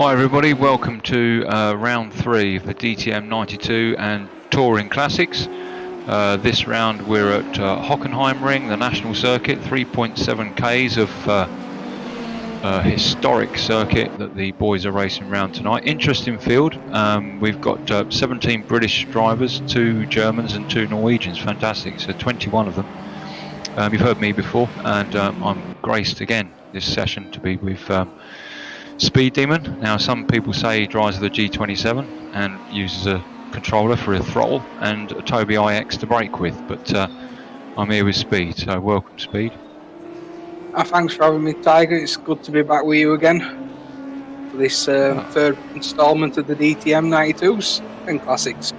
Hi everybody, welcome to round 3 of the DTM 92 and Touring Classics. This round we're at Hockenheimring, the national circuit, 3.7 Ks of historic circuit that the boys are racing around tonight. Interesting field. We've got 17 British drivers, 2 Germans and 2 Norwegians. Fantastic, so 21 of them. You've heard me before, and I'm graced again this session to be with Speed Demon. Now, some people say he drives the G27 and uses a controller for a throttle and a Toby iX to brake with, but I'm here with Speed, so welcome, Speed. Thanks for having me, Tiger. It's good to be back with you again for this third instalment of the DTM 92s and Classics.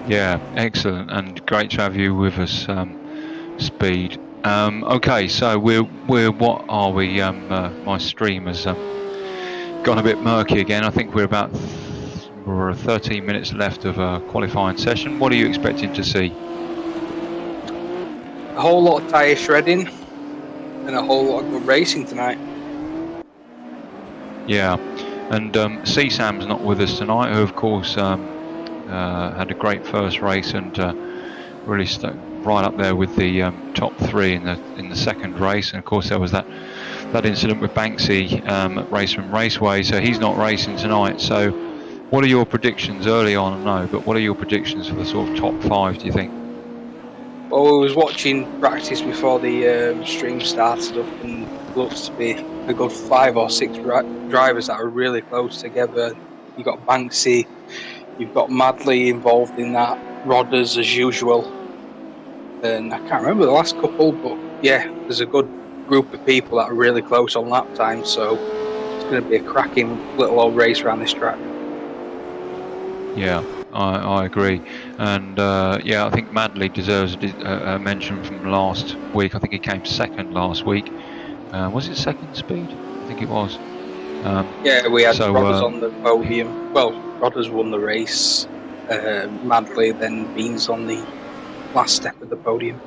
Yeah, excellent, and great to have you with us, Speed. Okay, so we're what are we? My stream has gone a bit murky again. I think we're 13 minutes left of a qualifying session. What are you expecting to see? A whole lot of tyre shredding and a whole lot of good racing tonight. Yeah, and CSAM's not with us tonight, who of course had a great first race and really stuck right up there with the top 3 in the second race. And of course there was that incident with Banksy at Raceman Raceway, so he's not racing tonight. So what are your predictions early on? I know, but what are your predictions for the sort of top 5, do you think? Well, I was watching practice before the stream started up, and it looks to be a good 5 or 6 drivers that are really close together. You've got Banksy, you've got Madley involved in that, Rodders as usual, and I can't remember the last couple, but yeah, there's a good group of people that are really close on lap time, so it's going to be a cracking little old race around this track. Yeah, I agree, and yeah, I think Madley deserves a mention from last week. I think he came second last week. Was it second, Speed? I think it was. Yeah, we had Rodders on the podium. Well, Rodders won the race. Madley, then Beans on the last step of the podium.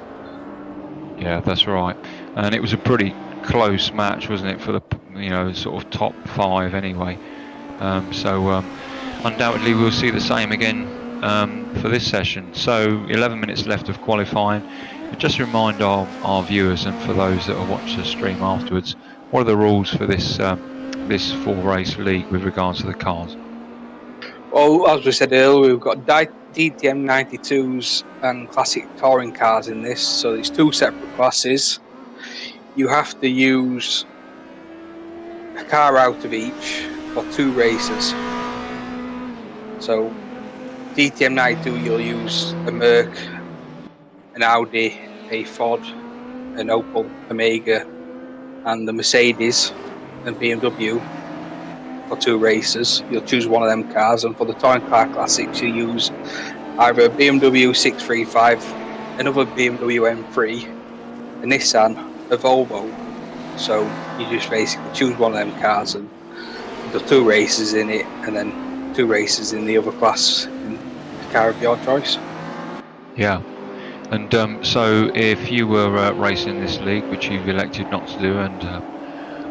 Yeah, that's right, and it was a pretty close match, wasn't it, for the sort of top 5 anyway. So undoubtedly we'll see the same again for this session. So 11 minutes left of qualifying. But just remind our viewers, and for those that will watch the stream afterwards, what are the rules for this 4-race league with regards to the cars? Well, as we said earlier, we've got DTM 92s and classic touring cars in this, so it's 2 separate classes. You have to use a car out of each for 2 races. So DTM 92, you'll use a Merc, an Audi, a Ford, an Opel Omega, and the Mercedes and BMW for 2 races. You'll choose one of them cars, and for the Touring Car Classics, you use either a BMW 635, another BMW M3, a Nissan, a Volvo. So you just basically choose one of them cars and do 2 races in it, and then 2 races in the other class in the car of your choice. Yeah. And so if you were racing this league, which you've elected not to do, and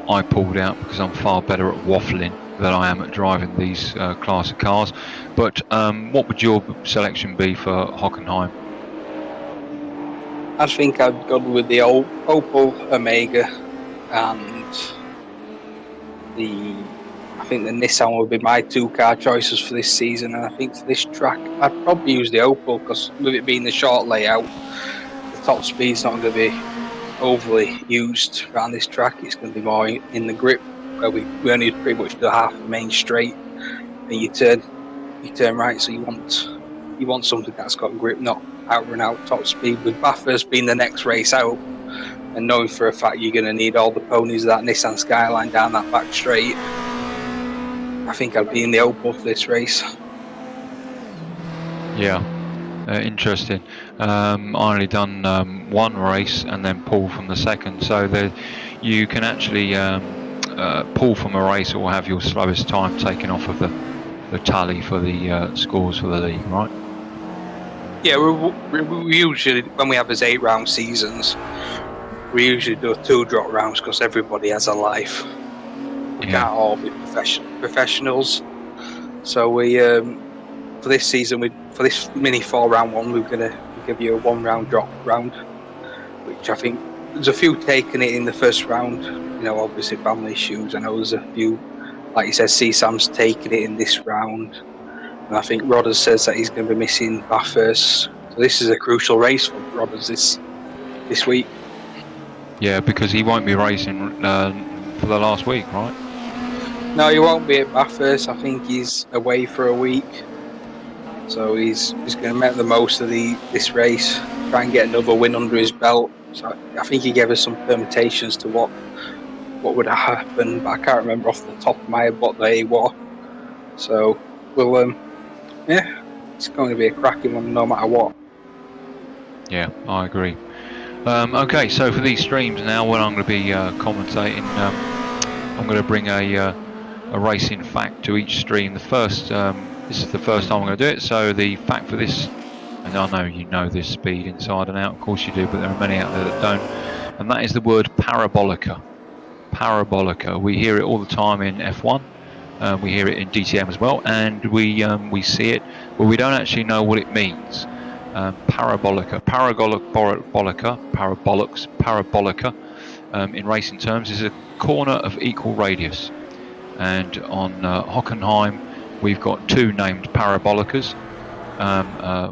I pulled out because I'm far better at waffling than I am at driving these class of cars, but what would your selection be for Hockenheim? I think I'd go with the Opel Omega, and I think the Nissan would be my 2 car choices for this season. And I think for this track, I'd probably use the Opel, because with it being the short layout, the top speed's not going to be overly used around this track. It's going to be more in the grip, where we only pretty much do half the main straight, and you turn right. So you want something that's got grip, not out and out top speed. With Bathurst being the next race out, and knowing for a fact you're going to need all the ponies of that Nissan Skyline down that back straight, I think I'd be in the Opel for this race. Yeah, interesting. I only done 1 race and then pull from the second, so you can actually pull from a race or have your slowest time taken off of the tally for the scores for the league, right? Yeah, we usually, when we have these 8-round seasons, we usually do 2 drop rounds because everybody has a life. we Yeah. can't all be professionals. So we for this season, for this mini 4-round one, we're gonna give you a 1-round drop round, which I think there's a few taking it in the first round. You know, obviously family issues. I know there's a few, like you said, CSAM's taking it in this round, and I think Rodders says that he's going to be missing Bathurst. So this is a crucial race for Rodders this week. Yeah, because he won't be racing for the last week, right? No, he won't be at Bathurst. I think he's away for a week. So he's going to make the most of this race, try and get another win under his belt. So I think he gave us some permutations to what would happen, but I can't remember off the top of my head what they were. So we'll yeah, it's going to be a cracking one no matter what. Yeah, I agree. Okay, so for these streams now, when I'm going to be commentating, I'm going to bring a racing fact to each stream. The first, this is the first time I'm going to do it, so the fact for this, and I know you know this speed inside and out, of course you do, but there are many out there that don't, and that is the word parabolica. Parabolica. We hear it all the time in F1. We hear it in DTM as well, and we see it, but we don't actually know what it means. Parabolica, parabolica, in racing terms, is a corner of equal radius. And on Hockenheim, we've got two named parabolicas.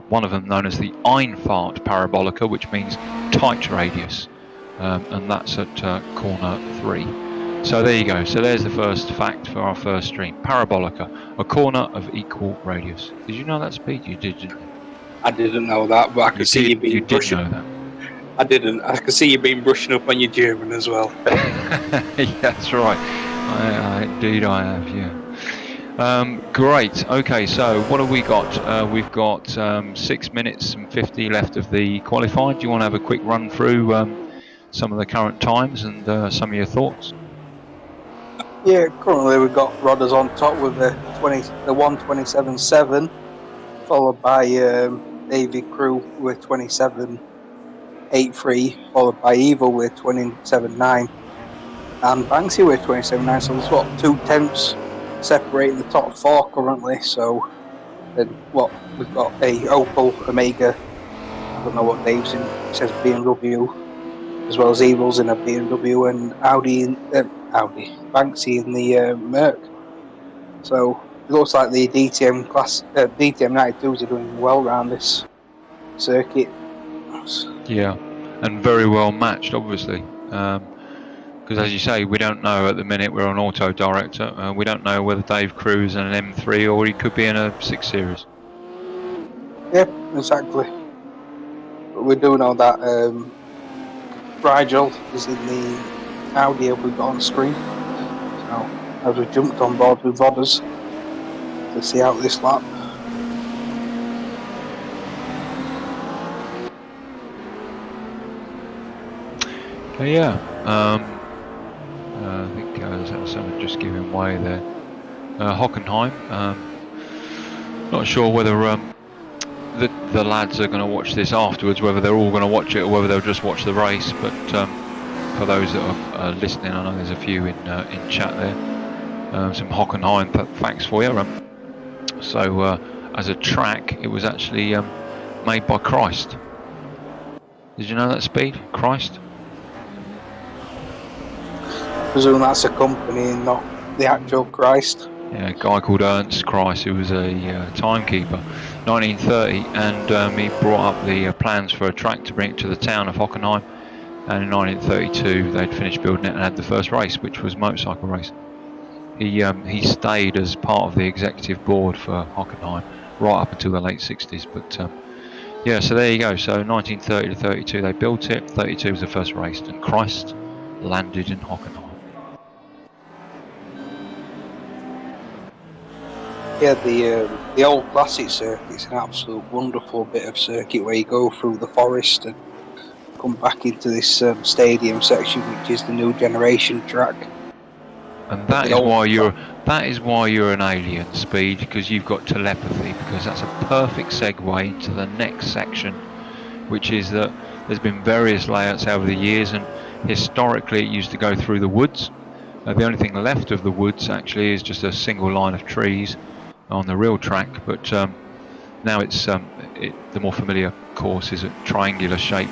One of them known as the Einfahrt parabolica, which means tight radius, and that's at corner 3. So there you go. So there's the first fact for our first stream. Parabolica, a corner of equal radius. Did you know that, Speed? You did, didn't you? I didn't know that, but I could see you being You did brushing. know that. I didn't. I could see you being brushing up on your German as well. Yeah, that's right. Indeed I have, yeah. Great. Okay, so what have we got? We've got 6 minutes and 50 left of the qualified. Do you want to have a quick run through some of the current times and some of your thoughts? Yeah, currently we've got Rodders on top with the 1:27.7, followed by David Crew with 27.83, followed by Evil with 27.9, and Banksy with 27.9. So there's 2/10 separating the top 4 currently. So then we've got a Opel Omega. I don't know what Dave's in. It says BMW, as well as Evil's in a BMW, and Audi Banksy in the Merc. So it looks like the DTM DTM 92s are doing well around this circuit. Yeah, and very well matched, obviously. Because as you say, we don't know at the minute. We're on auto director. We don't know whether Dave Crew's in an M3 or he could be in a 6 Series. Yep, exactly. But we do know that Rigel is in the Audi we've got on screen. So as we jumped on board with Rodders to see out this lap. Yeah. I think someone just giving way there. Hockenheim. Not sure whether the lads are going to watch this afterwards, whether they're all going to watch it or whether they'll just watch the race. But for those that are listening, I know there's a few in chat there. Some Hockenheim facts for you. So as a track, it was actually made by Christ. Did you know that, Speed? Christ? I presume that's a company and not the actual Christ. Yeah, a guy called Ernst Christ, who was a timekeeper, 1930, and he brought up the plans for a track to bring it to the town of Hockenheim, and in 1932 they'd finished building it and had the first race, which was motorcycle racing. He stayed as part of the executive board for Hockenheim right up until the late 60s, but yeah, so there you go. So 1930 to 32 they built it, 32 was the first race, and Christ landed in Hockenheim. Yeah, the old classic circuit's an absolute wonderful bit of circuit where you go through the forest and come back into this stadium section, which is the new generation track. And that is why you're an alien, Speed, because you've got telepathy, because that's a perfect segue into the next section, which is that there's been various layouts over the years, and historically it used to go through the woods, The only thing left of the woods actually is just a single line of trees on the real track, but now it's the more familiar course is a triangular shape,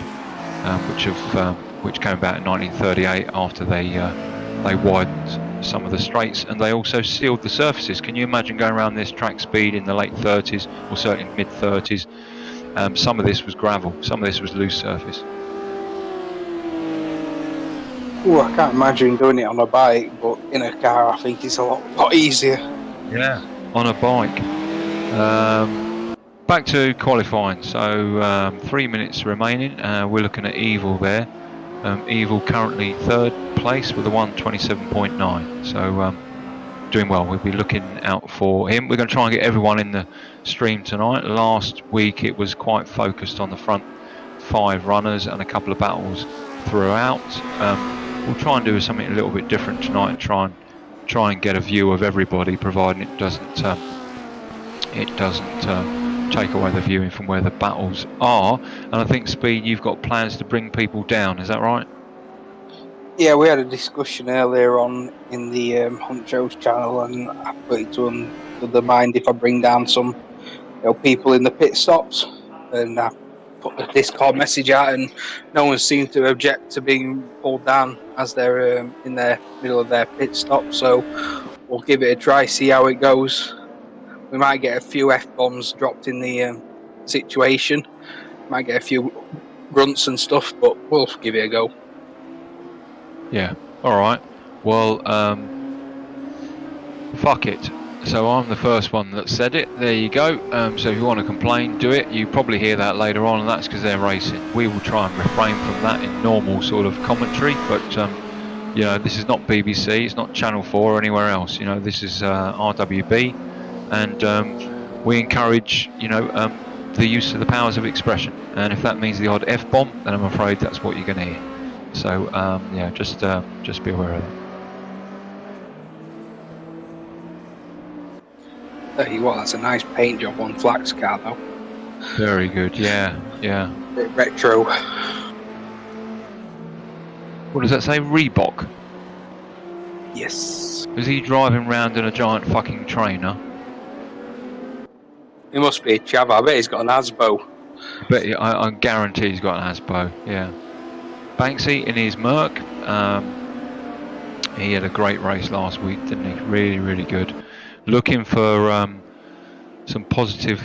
which came about in 1938 after they widened some of the straights, and they also sealed the surfaces. Can you imagine going around this track speed in the late 30s, or certainly mid 30s? Some of this was gravel, some of this was loose surface. Oh, I can't imagine doing it on a bike, but in a car, I think it's a lot easier. Yeah, on a bike. Back to qualifying. So 3 minutes remaining. We're looking at Evil there. Evil currently third place with a 1:27.9. So doing well. We'll be looking out for him. We're going to try and get everyone in the stream tonight. Last week it was quite focused on the front 5 runners and a couple of battles throughout. We'll try and do something a little bit different tonight and try and get a view of everybody, providing it doesn't take away the viewing from where the battles are. And I think, Speed, you've got plans to bring people down, is that right? Yeah, we had a discussion earlier on in the Hunt Joe's channel, and I put it to him, would they mind if I bring down some people in the pit stops? And I put a Discord message out, and no one seemed to object to being pulled down as they're in their middle of their pit stop. So we'll give it a try, see how it goes. We might get a few F-bombs dropped in the situation. Might get a few grunts and stuff, but we'll give it a go. Yeah. All right. Well, fuck it. So I'm the first one that said it. There you go. So if you want to complain, do it. You probably hear that later on, and that's because they're racing. We will try and refrain from that in normal sort of commentary, but this is not BBC, it's not Channel 4 or anywhere else. This is RWB, and we encourage the use of the powers of expression. And if that means the odd F-bomb, then I'm afraid that's what you're going to hear. So just be aware of that. Tell you what, that's a nice paint job on Flack's car, though. Very good, yeah. Bit retro. What does that say? Reebok? Yes. Is he driving around in a giant fucking trainer? He must be a chav. I bet he's got an Asbo. I guarantee he's got an Asbo, yeah. Banksy in his Merc. He had a great race last week, didn't he? Really, really good. Looking for some positive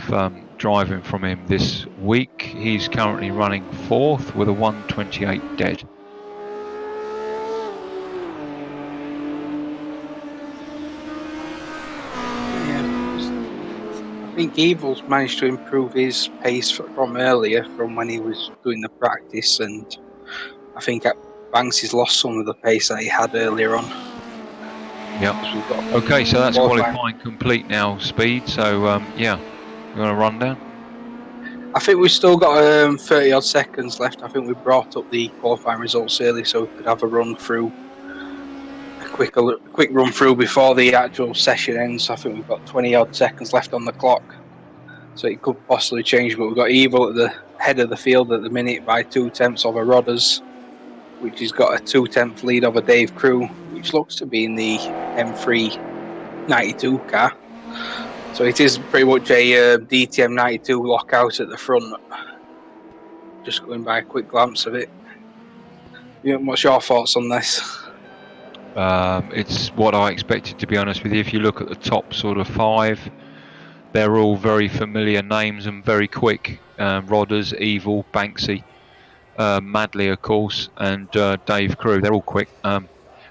driving from him this week. He's currently running 4th with a 1:28 dead. Yeah, I think Evil's managed to improve his pace from earlier, from when he was doing the practice, and I think Banksy's lost some of the pace that he had earlier on. Yep. Okay, so that's qualifying complete now, Speed. So yeah, you want to run down? I think we've still got 30 odd seconds left. I think we brought up the qualifying results early so we could have a run through, a quick run through before the actual session ends. I think we've got 20 odd seconds left on the clock, so it could possibly change. But we've got Evil at the head of the field at the minute by 2/10 of a Rodders, which has got a 2/10 lead over Dave Crew, which looks to be in the M3 92 car. So it is pretty much a DTM 92 lockout at the front. Just going by a quick glance of it. What's your thoughts on this? It's what I expected, to be honest with you. If you look at the top sort of 5, they're all very familiar names and very quick. Rodders, Evil, Banksy, Madley, of course, and Dave Crew. They're all quick.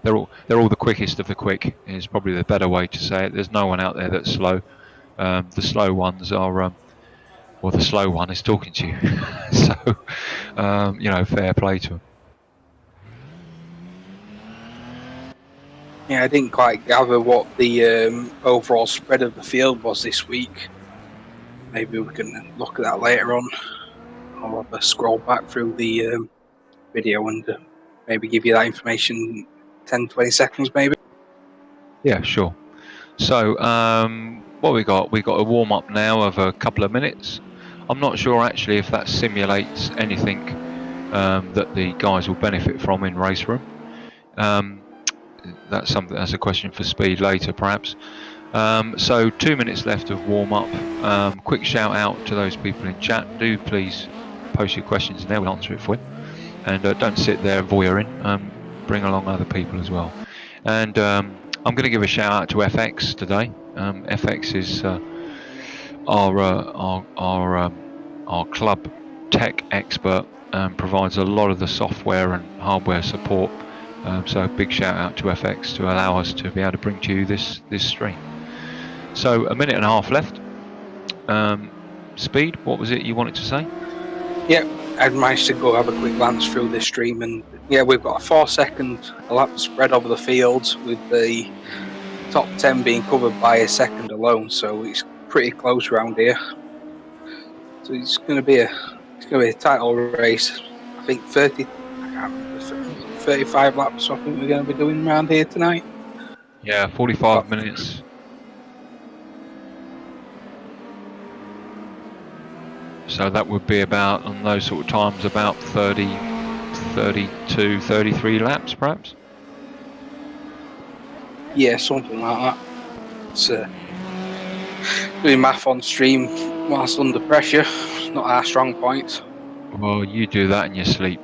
They're all the quickest of the quick, is probably the better way to say it. There's no one out there that's slow. The slow ones are, the slow one is talking to you. So, fair play to them. Yeah, I didn't quite gather what the overall spread of the field was this week. Maybe we can look at that later on. I'll have a scroll back through the video and maybe give you that information 10-20 seconds maybe. Yeah, sure. So what we got? We got a warm up now of a couple of minutes. I'm not sure actually if that simulates anything that the guys will benefit from in race room. that's something. That's a question for Speed later, perhaps. So 2 minutes left of warm up. Quick shout out to those people in chat. Do please post your questions in there. We'll answer it for you. And don't sit there voyeuring. Bring along other people as well. And I'm going to give a shout out to FX today. FX is our club tech expert. Provides a lot of the software and hardware support. So a big shout out to FX to allow us to be able to bring to you this stream. So a minute and a half left. Speed, what was it you wanted to say? Yeah, I'd managed to go have a quick glance through this stream, and yeah, we've got a 4-second lap spread over the field, with the top 10 being covered by a second alone. So it's pretty close around here. So it's going to be a title race. I think 35 laps. I think we're going to be doing around here tonight. Yeah, 45 minutes. So that would be about, on those sort of times, about 30, 32, 33 laps, perhaps? Yeah, something like that. It's doing math on stream whilst under pressure. It's not our strong point. Well, you do that in your sleep.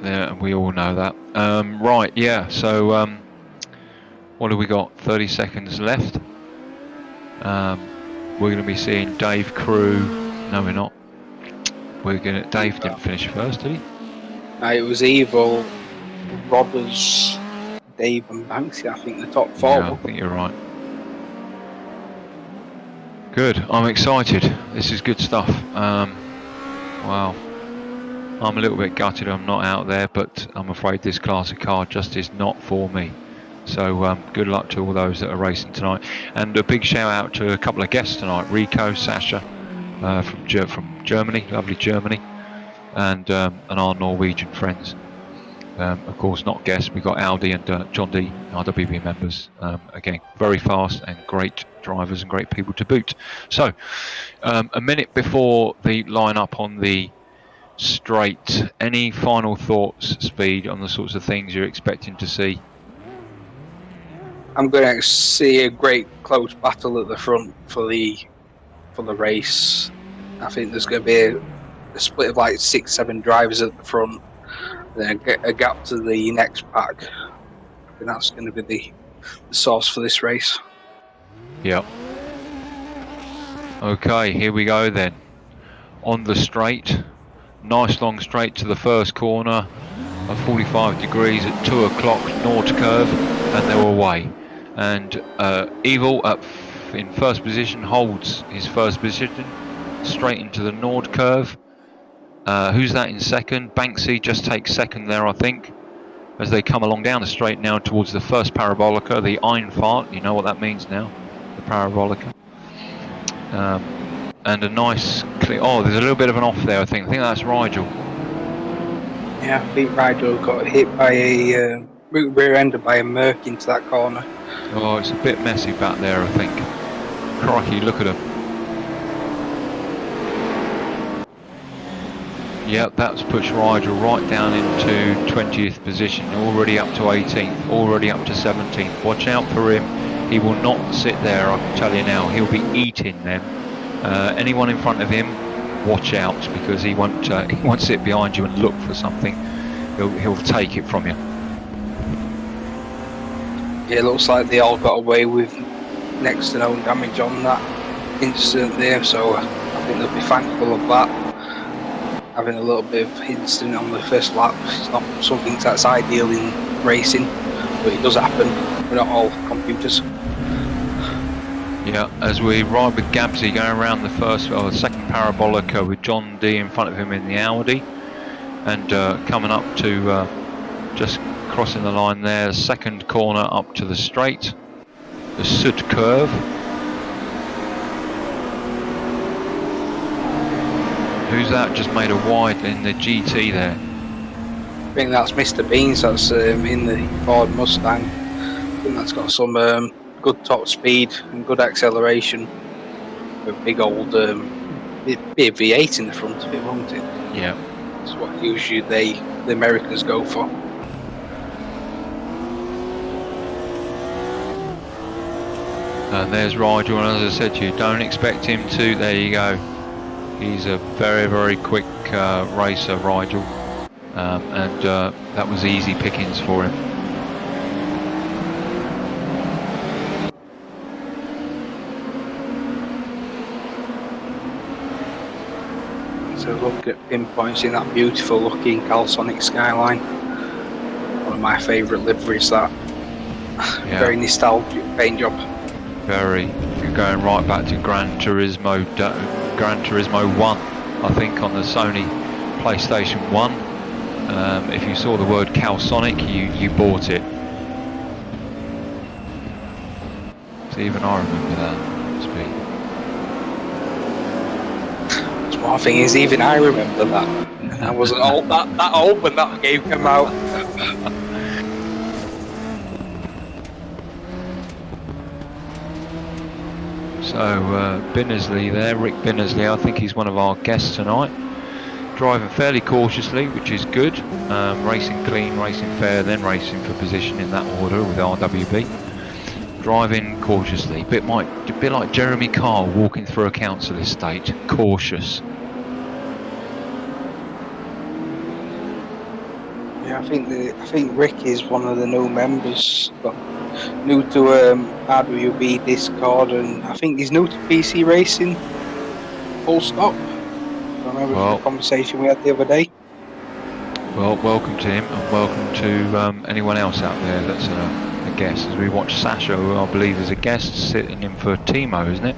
Yeah, we all know that. Right, yeah, so what have we got? 30 seconds left. We're going to be seeing Dave Crew. No, we're not. Dave didn't finish first, did he? It was Evil, Robbers, Dave and Banksy, I think, the top 4. Yeah, I think you're right. Good, I'm excited. This is good stuff. Wow. I'm a little bit gutted I'm not out there, but I'm afraid this class of car just is not for me. So good luck to all those that are racing tonight. And a big shout out to a couple of guests tonight. Rico, Sasha from Germany, lovely Germany, and our Norwegian friends. Of course, not guests. We got Aldi and John D, RWB members. Again, very fast and great drivers and great people to boot. So, a minute before the line-up on the straight, any final thoughts, Speed, on the sorts of things you're expecting to see? I'm going to see a great close battle at the front for the race. I think there's going to be a split of like 6-7 drivers at the front, then a gap to the next pack. I think that's going to be the source for this race. Yep. Okay, here we go then. On the straight, nice long straight to the first corner of 45 degrees at 2 o'clock, Nord curve, and they're away. And Evil up in first position holds his first position straight into the Nord curve. Who's that in second? Banksy just takes second there, I think, as they come along down the straight now towards the first parabolica, the Einfahrt. You know what that means now, the parabolica. And a nice clear. Oh, there's a little bit of an off there, I think. I think that's Rigel. Yeah, I think Rigel got hit by a rear-ended by a Merc into that corner. Oh, it's a bit messy back there, I think. Crikey, look at him. Yep, that's pushed Rigel right down into 20th position, already up to 18th, already up to 17th. Watch out for him. He will not sit there, I can tell you now. He'll be eating them. Anyone in front of him, watch out, because he won't sit behind you and look for something. He'll take it from you. Yeah, it looks like they all got away with next to no damage on that incident there, so I think they'll be thankful of that. Having a little bit of incident on the first lap, it's not something that's ideal in racing, but it does happen. We're not all computers. Yeah, as we ride with Gabsy going around the second parabolica with John D in front of him in the Audi, and coming up to just crossing the line there, second corner up to the straight, the Sud curve. Who's that just made a wide in the GT there? I think that's Mr. Beans, that's in the Ford Mustang. I think that's got some good top speed and good acceleration. A big old bit of V8 in the front of it, won't it? Yeah. That's what usually the Americans go for. And there's Rigel, and as I said to you, don't expect him to. There you go. He's a very, very quick racer, Rigel, and that was easy pickings for him. So look at pinpoints in that beautiful looking Calsonic Skyline. One of my favourite liveries, that. Yeah. Very nostalgic paint job. Very. You're going right back to Gran Turismo 1, I think, on the Sony PlayStation 1. If you saw the word Calsonic, you bought it. So even I remember that speed. One thing is, even I remember that. I wasn't that old when that game came out. So Binnersley there, Rick Binnersley, I think he's one of our guests tonight. Driving fairly cautiously, which is good. Racing clean, racing fair, then racing for position in that order with RWB. Driving cautiously, a bit like Jeremy Kyle walking through a council estate, cautious. Yeah, I think Rick is one of the new members, new to RWB Discord, and I think he's new to PC racing. Full stop. I remember the conversation we had the other day. Well, welcome to him, and welcome to anyone else out there that's a guest. As we watch Sasha, who I believe is a guest, sitting in for Timo, isn't it?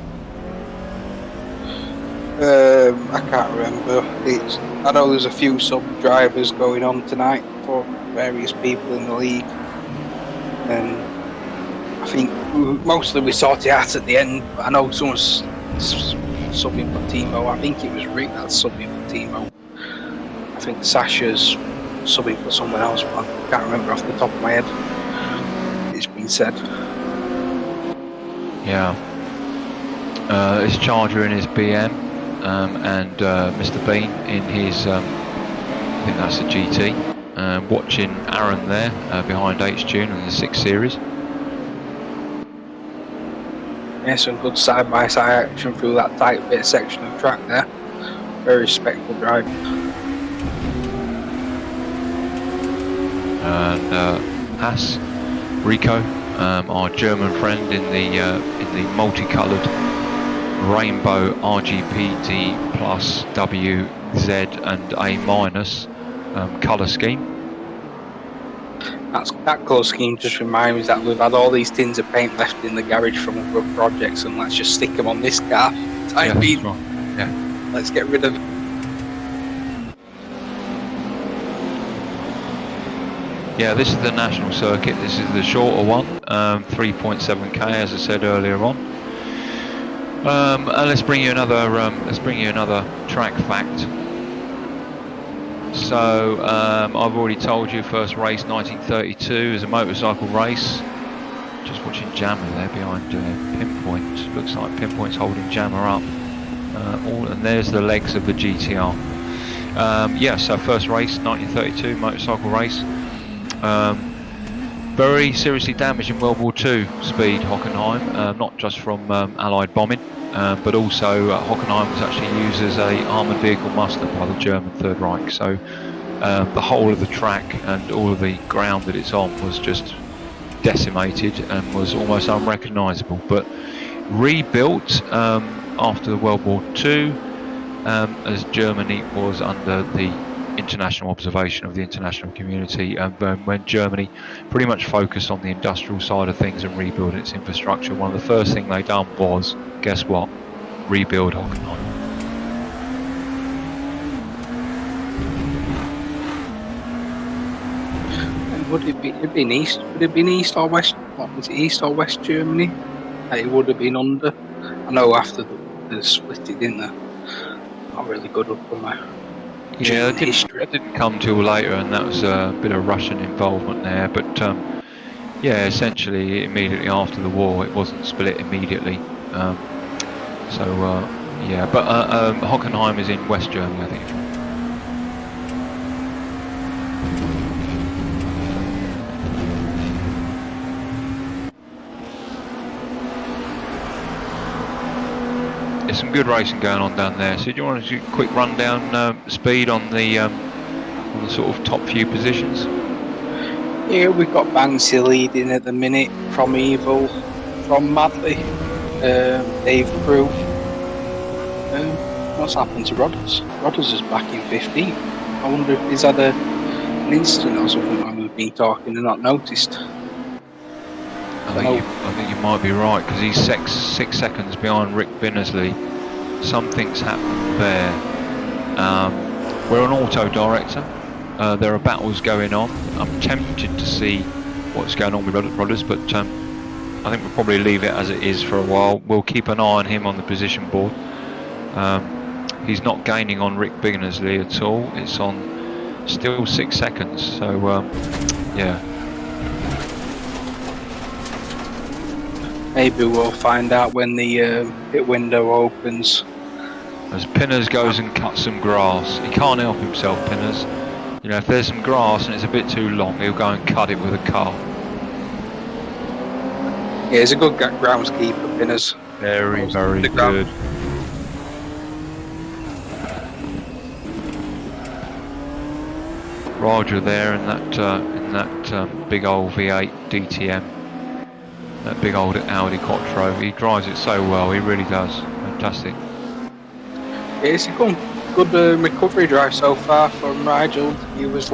I can't remember. I know there's a few sub-drivers going on tonight for various people in the league, and I think mostly we sort it out at the end. But I know someone's subbing for Timo. I think it was Rick that's subbing for Timo. I think Sasha's subbing for someone else, but I can't remember off the top of my head. It's been said. Yeah. His Charger in his BM, and Mr. Bean in his, I think that's a GT. Watching Aaron there behind H-Tune and the 6 Series. Yeah, some good side-by-side action through that tight bit section of track there. Very respectful drive. And Haas, Rico, our German friend in the multicoloured rainbow RGPD plus W, Z and A minus colour scheme. That colour scheme just reminds me that we've had all these tins of paint left in the garage from other projects, and let's just stick them on this car. Right. Yeah. Let's get rid of it. Yeah, this is the national circuit. This is the shorter one, 3.7k, as I said earlier on. And let's bring you another track fact. So I've already told you, first race 1932 is a motorcycle race. Just watching Jammer there behind Pinpoint. Looks like Pinpoint's holding Jammer up. And there's the legs of the GTR. Yeah, so first race 1932 motorcycle race. Very seriously damaged in World War II speed, Hockenheim, not just from Allied bombing, but also Hockenheim was actually used as a armoured vehicle muster by the German Third Reich. So the whole of the track and all of the ground that it's on was just decimated and was almost unrecognisable. But rebuilt after World War II, as Germany was under the international observation of the international community, and when Germany pretty much focused on the industrial side of things and rebuild its infrastructure, one of the first things they done was, guess what, rebuild Hockenheim. And would it be in East? Would it be in East or West? What was it, East or West Germany? It would have been under. I know after the split it, didn't they? Not really good up on my. Yeah, it didn't come till later, and that was a bit of Russian involvement there. But yeah, essentially immediately after the war, it wasn't split immediately. Yeah, but Hockenheim is in West Germany, I think. there's some good racing going on down there. So do you want to do a quick rundown speed on the sort of top few positions? Yeah, we've got Banksy leading at the minute from Evil, from Madley, Dave Crew. What's happened to Rodders? Rodders is back in 15th. I wonder if he's had an incident or something when we've been talking and not noticed. I think you might be right, because he's 6 seconds behind Rick Binnersley. Something's happened there. We're an auto director. There are battles going on. I'm tempted to see what's going on with Rodders, but I think we'll probably leave it as it is for a while. We'll keep an eye on him on the position board. He's not gaining on Rick Binnersley at all. It's on still 6 seconds. So yeah. Maybe we'll find out when the pit window opens. As Pinners goes and cuts some grass. He can't help himself, Pinners. You know, if there's some grass and it's a bit too long, he'll go and cut it with a car. Yeah, he's a good groundskeeper, Pinners. Very, very good. Roger there in that big old V8 DTM, that big old Audi Quattro. He drives it so well. He really does. Fantastic. Yeah, it's a good recovery drive so far from Rigel. He was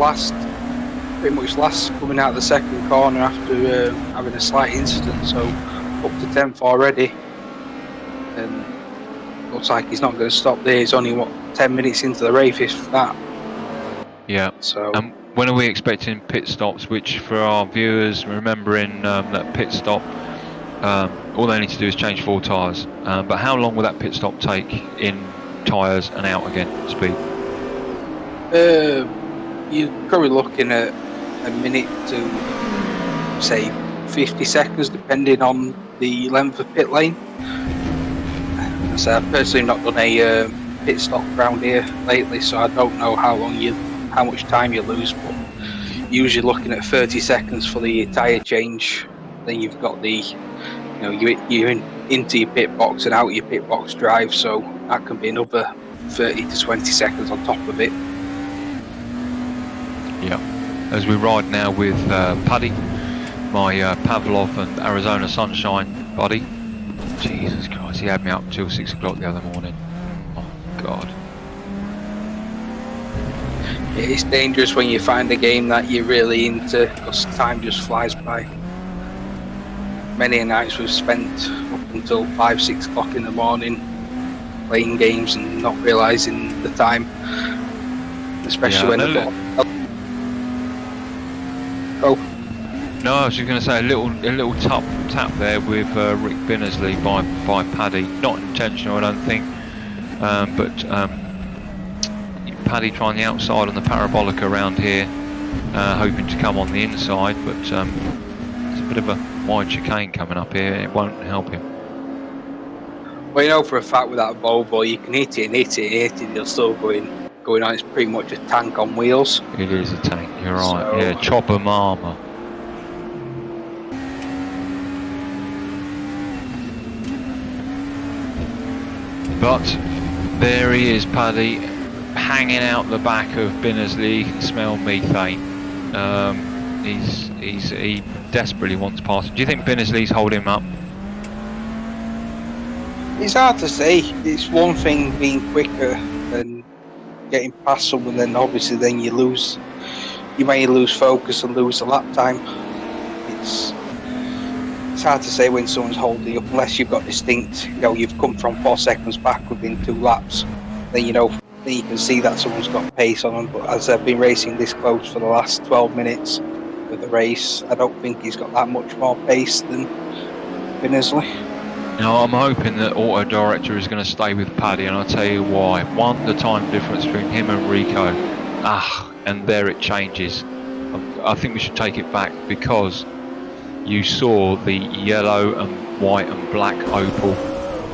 pretty much last coming out the second corner after having a slight incident, so up to 10th already. And looks like he's not going to stop there. He's only 10 minutes into the race, if that. Yeah. So. When are we expecting pit stops? Which, for our viewers, remembering that pit stop, all they need to do is change 4 tyres. But how long will that pit stop take in tyres and out again? Speed? You're probably looking at a minute to say 50 seconds, depending on the length of pit lane. So I've personally not done a pit stop around here lately, so I don't know how much time you lose, but usually looking at 30 seconds for the tyre change. Then you've got you're into your pit box and out your pit box drive, so that can be another 30 to 20 seconds on top of it. Yeah. As we ride now with Paddy, my Pavlov and Arizona Sunshine buddy. Jesus Christ, he had me up until 6 o'clock the other morning. Oh God. It's dangerous when you find a game that you're really into, because time just flies by. Many nights we've spent up until 5-6 o'clock in the morning playing games and not realising the time, especially when No, I was just going to say a little tap there with Rick Binnersley by Paddy. Not intentional, I don't think, but Paddy trying the outside on the parabolic around here, hoping to come on the inside, but there's a bit of a wide chicane coming up here. It won't help him. Well, you know for a fact with that Volvo, you can hit it, you're still going on. It's pretty much a tank on wheels. It is a tank, you're right. So, yeah, chopper mama. But there he is, Paddy, hanging out the back of Binnersley. You can smell methane. He desperately wants past him. Do you think Binnersley's holding him up? It's hard to say. It's one thing being quicker than getting past someone, then obviously then you may lose focus and lose the lap time. It's hard to say when someone's holding you up unless you've got distinct, you've come from 4 seconds back within 2 laps. Then you can see that someone's got pace on them. But as I've been racing this close for the last 12 minutes of the race, I don't think he's got that much more pace than Binnersley. No, I'm hoping that Auto Director is going to stay with Paddy, and I'll tell you why. One, the time difference between him and Rico. And there it changes. I think we should take it back, because you saw the yellow and white and black Opel,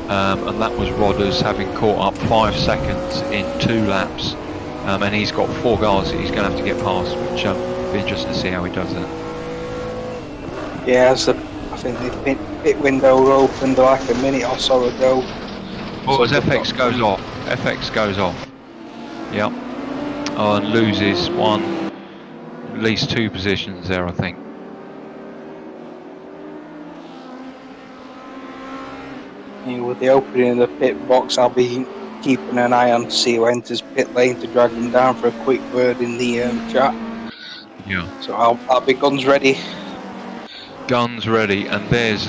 and that was Rodders having caught up 5 seconds in 2 laps, and he's got 4 guys that he's going to have to get past, which will be interesting to see how he does that. Yeah, I think the pit window opened like a minute or so ago. Well, as they've FX got- goes off, FX goes off. Yep. And loses at least 2 positions there, I think. With the opening of the pit box, I'll be keeping an eye on to see who enters pit lane to drag them down for a quick word in the chat. Yeah. So I'll be guns ready. Guns ready, and there's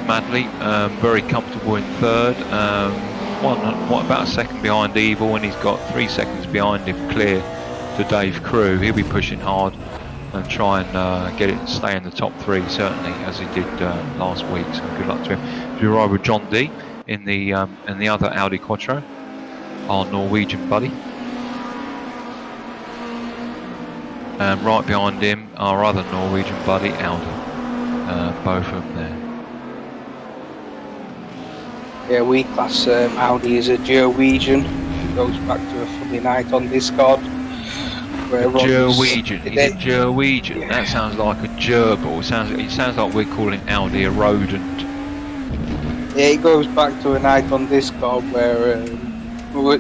Madley, very comfortable in third. About a second behind Evil, and he's got 3 seconds behind him, clear to Dave Crew. He'll be pushing hard and try and get it, stay in the top 3 certainly, as he did last week. So good luck to him. We ride with John D in the other Audi Quattro, our Norwegian buddy. And right behind him, our other Norwegian buddy, Audi. Both of them there. Yeah, we class Audi as a Gerwegian. Goes back to a funny night on Discord. Gerwegian. Is it Gerwegian? Yeah. That sounds like a gerbil. It sounds like we're calling Audi a rodent. Yeah, it goes back to a night on Discord where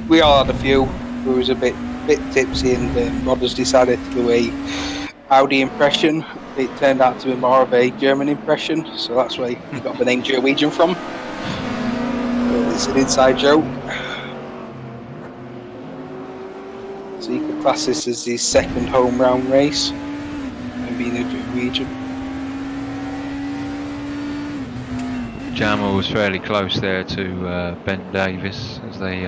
we all had a few. We was a bit tipsy, and Rodders decided to do a Audi impression. It turned out to be more of a German impression, so that's where he got the name Gerwegian from. It's an inside joke. So you could class this as his second home round race, and being a Gerwegian. Jammer was fairly close there to Ben Davis as they.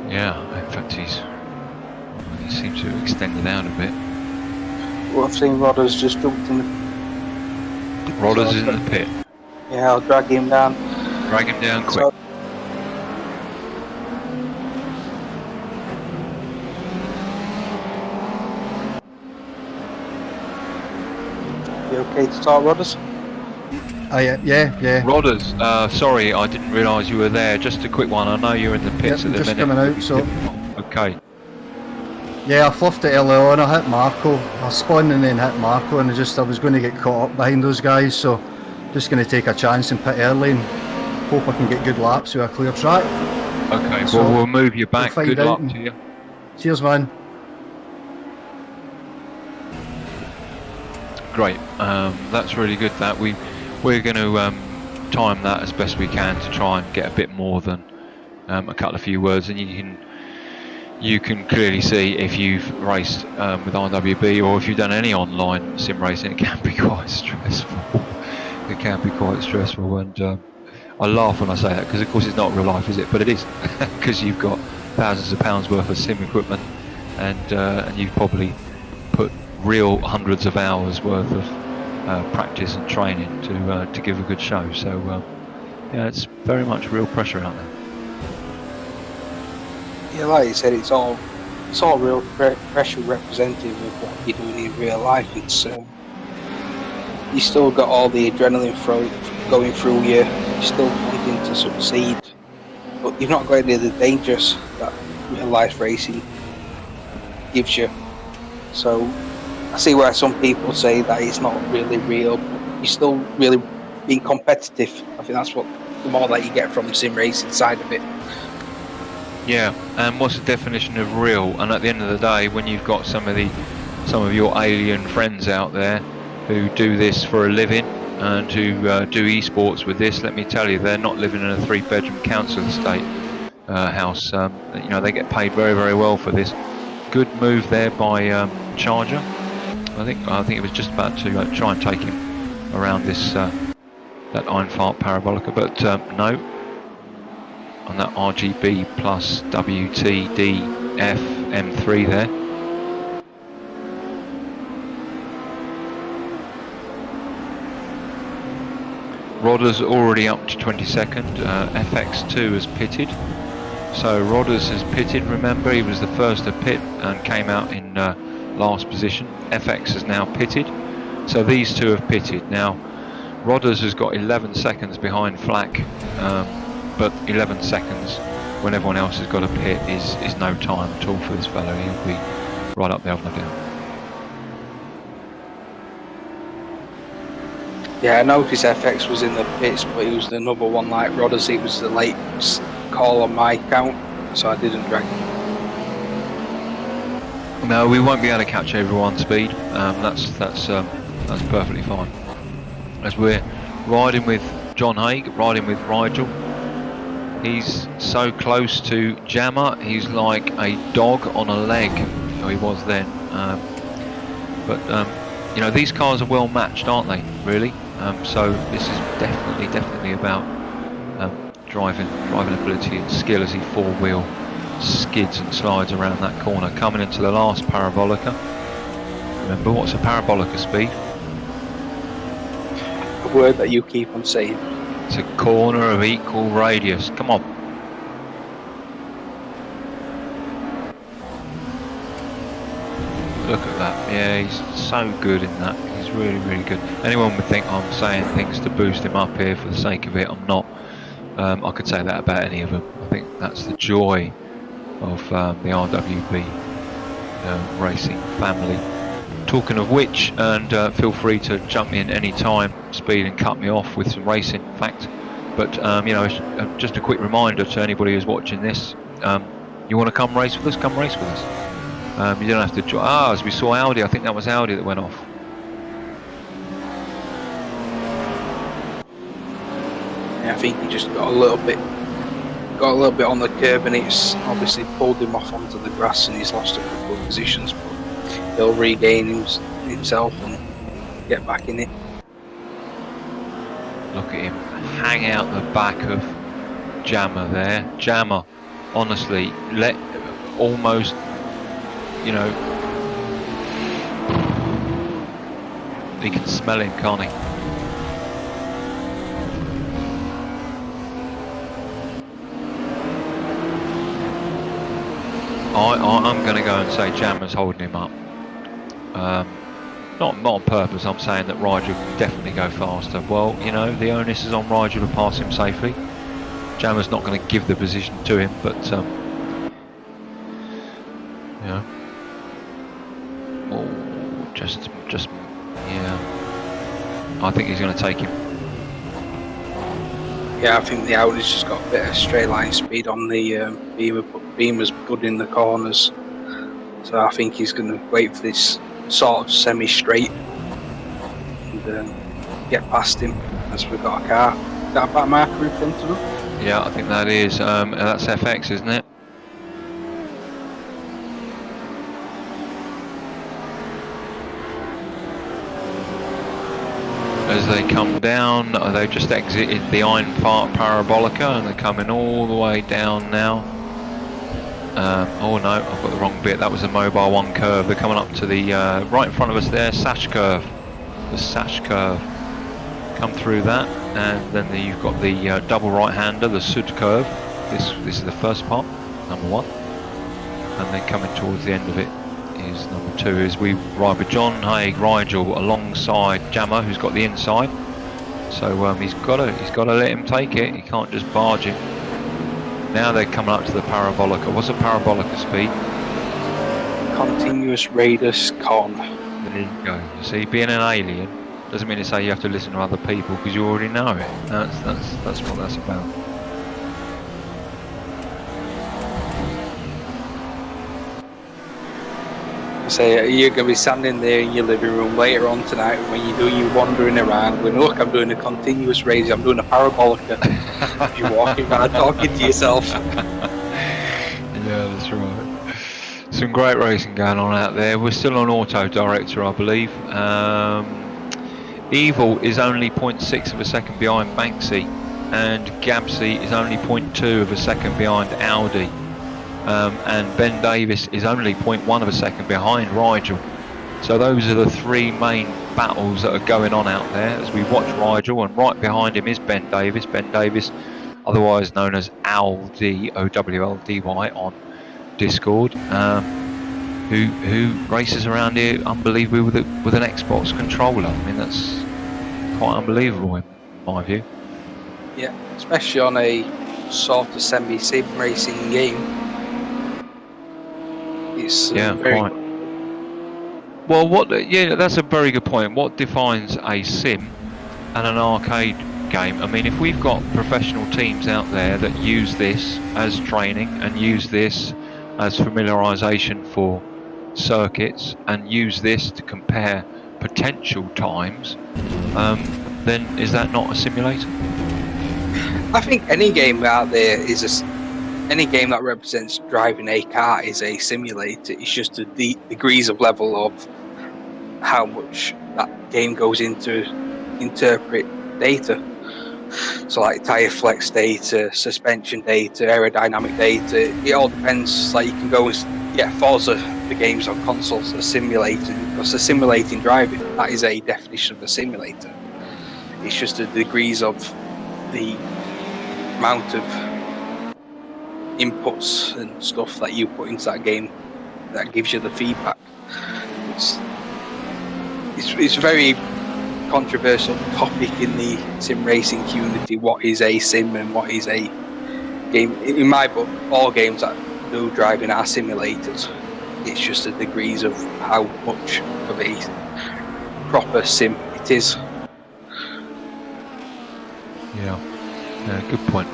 Yeah, in fact he seems to have extended out a bit. Well, I've seen Rodders just jumped in the. Rodders is in the pit. Yeah, I'll drag him down. Drag him down quick. So, you okay to talk, Rodders? Oh yeah. Rodders, sorry, I didn't realise you were there. Just a quick one. I know you're in the pits Yep, at the just minute. coming out, so Okay. yeah, I fluffed it early on. I hit Marco. I spun and then hit Marco, and I was going to get caught up behind those guys. So just going to take a chance and pit early and hope I can get good laps with a clear track. Okay. So well, we'll move you back. we'll Good find luck out to you. Cheers, man. Great. That's really good. That we're going to time that as best we can to try and get a bit more than a couple of few words, and you can clearly see if you've raced with RWB or if you've done any online sim racing, it can be quite stressful. It can be quite stressful, and I laugh when I say that because of course it's not real life, is it? But it is, because you've got thousands of pounds worth of sim equipment, and you've probably put real hundreds of hours worth of practice and training to give a good show. So yeah, it's very much real pressure out there. Yeah, like you said, it's all real pressure representative of what you're doing in real life. It's you still got all the adrenaline going through you. You're still wanting to succeed, but you've not got any of the dangers that real life racing gives you. So I see where some people say that it's not really real, but you're still really being competitive. I think that's what the more that you get from the sim racing side of it. Yeah, and what's the definition of real? And at the end of the day, when you've got some of your alien friends out there who do this for a living and who do esports with this, let me tell you, they're not living in a 3-bedroom council estate house. You know, they get paid very, very well for this. Good move there by Charger. I think it was just about to try and take him around this that Einfahrt Parabolica, but no. On that RGB plus WTDF M3 there. Rodders already up to 22nd. FX2 has pitted. So Rodders has pitted, remember, he was the first to pit and came out in last position. FX has now pitted. So these two have pitted. Now, Rodders has got 11 seconds behind Flack. But 11 seconds when everyone else has got a pit is no time at all for this fellow. He'll be right up there, no doubt. Yeah, I noticed FX was in the pits, but he was the number one like Rodders. It was the late call on my count, so I didn't drag him. No, we won't be able to catch everyone's speed. That's perfectly fine. As we're riding with John Haig, riding with Rigel, he's so close to Jammer. He's like a dog on a leg. Or he was then. But you know, these cars are well matched, aren't they? Really. So this is definitely about driving ability and skill as he four-wheel skids and slides around that corner, coming into the last parabolica. Remember, what's a parabolica speed? A word that you keep on saying. It's a corner of equal radius. Come on. Look at that. Yeah, he's so good in that. He's really good. Anyone would think I'm saying things to boost him up here for the sake of it. I'm not. I could say that about any of them. I think that's the joy of the RWB racing family. Talking of which, and feel free to jump in any time, Speed, and cut me off with some racing facts. But you know, just a quick reminder to anybody who's watching this: you want to come race with us? Come race with us. You don't have to. As we saw Audi, I think that was Audi that went off. Yeah, I think he just got a little bit on the curb, and it's obviously pulled him off onto the grass, and he's lost a couple of positions. But he'll regain himself and get back in it. Look at him hang out the back of Jammer there. Jammer, honestly, almost, you know, he can smell him, can't he? I'm going to go and say Jammer's holding him up. Not on purpose. I'm saying that Rigel can definitely go faster. Well, you know, the onus is on Rigel to pass him safely. Jammer's not going to give the position to him, but you know, just yeah. I think he's going to take him. Yeah, I think the Audi's just got a bit of straight line speed on the Beamer, but Beamer's good in the corners. So I think he's going to wait for this sort of semi-straight and get past him as we've got a car. That back marker in front of him? Yeah, I think that is. That's FX, isn't it? As they come down, they've just exited the Einfahrt Parabolica and they're coming all the way down now. Oh no, I've got the wrong bit. That was a Mobile 1 curve. They're coming up to the right in front of us there, Sash curve. The Sash curve. Come through that, and then you've got the double right-hander, the Sud curve. This is the first part, number 1. And then coming towards the end of it is number 2, as we ride with John Haig, Rigel alongside Jammer, who's got the inside. So he's got to let him take it. He can't just barge him. Now they're coming up to the Parabolica. What's a Parabolica speed? Continuous radius con. There you go. You see, being an alien doesn't mean to say you have to listen to other people because you already know it. That's what that's about. Say you're going to be standing there in your living room later on tonight when you're wandering around going, look, I'm doing a continuous radius, I'm doing a parabolica. You're walking around talking to yourself. Yeah, that's right. Some great racing going on out there. We're still on Auto Director, I believe. Evil is only 0.6 of a second behind Banksy, and Gabsy is only 0.2 of a second behind Audi. And Ben Davis is only 0.1 of a second behind Rigel. So those are the 3 main battles that are going on out there as we watch Rigel, and right behind him is Ben Davis. Ben Davis, otherwise known as Owldy, O-W-L-D-Y on Discord, who races around here unbelievably with an Xbox controller. I mean, that's quite unbelievable in my view. Yeah, especially on a sort of semi-sim racing game. It's very quite. Well, yeah, that's a very good point. What defines a sim and an arcade game. I mean, if we've got professional teams out there that use this as training and use this as familiarisation for circuits and use this to compare potential times, then is that not a simulator? I think any game out there is any game that represents driving a car is a simulator. It's just the degrees of level of how much that game goes into interpret data. So like tyre flex data, suspension data, aerodynamic data, it all depends. Like you can go and Forza, the games on consoles are simulating, because they're simulating driving. That is a definition of a simulator. It's just the degrees of the amount of inputs and stuff that you put into that game that gives you the feedback. It's a very controversial topic in the sim racing community. What is a sim and what is a game? In my book, all games that do driving are simulators. It's just the degrees of how much of a proper sim it is. Yeah, good point.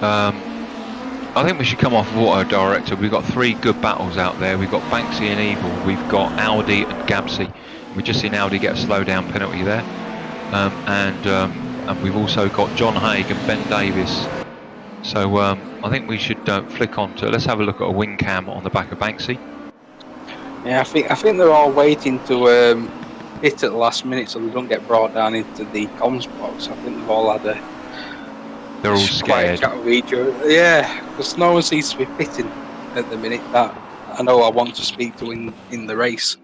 I think we should come off of Auto Director. We've got 3 good battles out there. We've got Banksy and Evil. We've got Audi and Gabsy. We've just seen Audi get a slowdown penalty there. And we've also got John Haig and Ben Davis. So I think we should flick on to, let's have a look at a wing cam on the back of Banksy. Yeah, I think they're all waiting to hit at the last minute so they don't get brought down into the comms box. I think they've all had they're all scared. Chat with each other. Yeah, because no one seems to be pitting at the minute that I know I want to speak to in the race.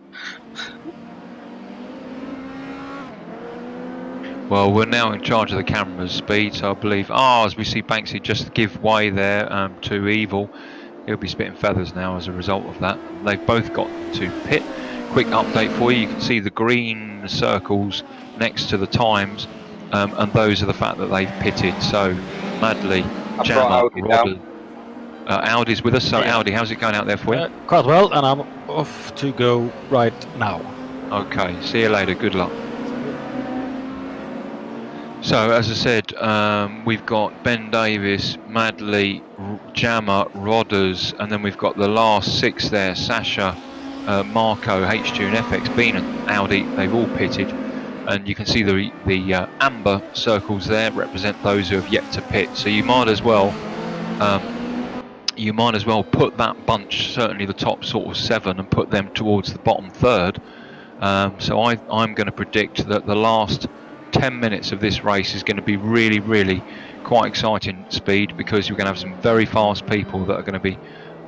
Well, we're now in charge of the camera's speed, so I believe, as we see Banksy just give way there to Evil. He'll be spitting feathers now as a result of that. They've both got to pit. Quick update for you. You can see the green circles next to the times, and those are the fact that they've pitted. So, Madley, Jammer, Rodder, Audi's with us. So, yeah. Audi, how's it going out there for you? Quite well, and I'm off to go right now. Okay, see you later. Good luck. So, as I said, we've got Ben Davis, Madley, Jammer, Rodders, and then we've got the last 6 there, Sasha, Marco, H2 and FX, Bean and Audi. They've all pitted, and you can see the amber circles there represent those who have yet to pit. So you might as well put that bunch, certainly the top sort of 7, and put them towards the bottom third. So I'm going to predict that the last 10 minutes of this race is going to be really, really quite exciting speed, because you're going to have some very fast people that are going to be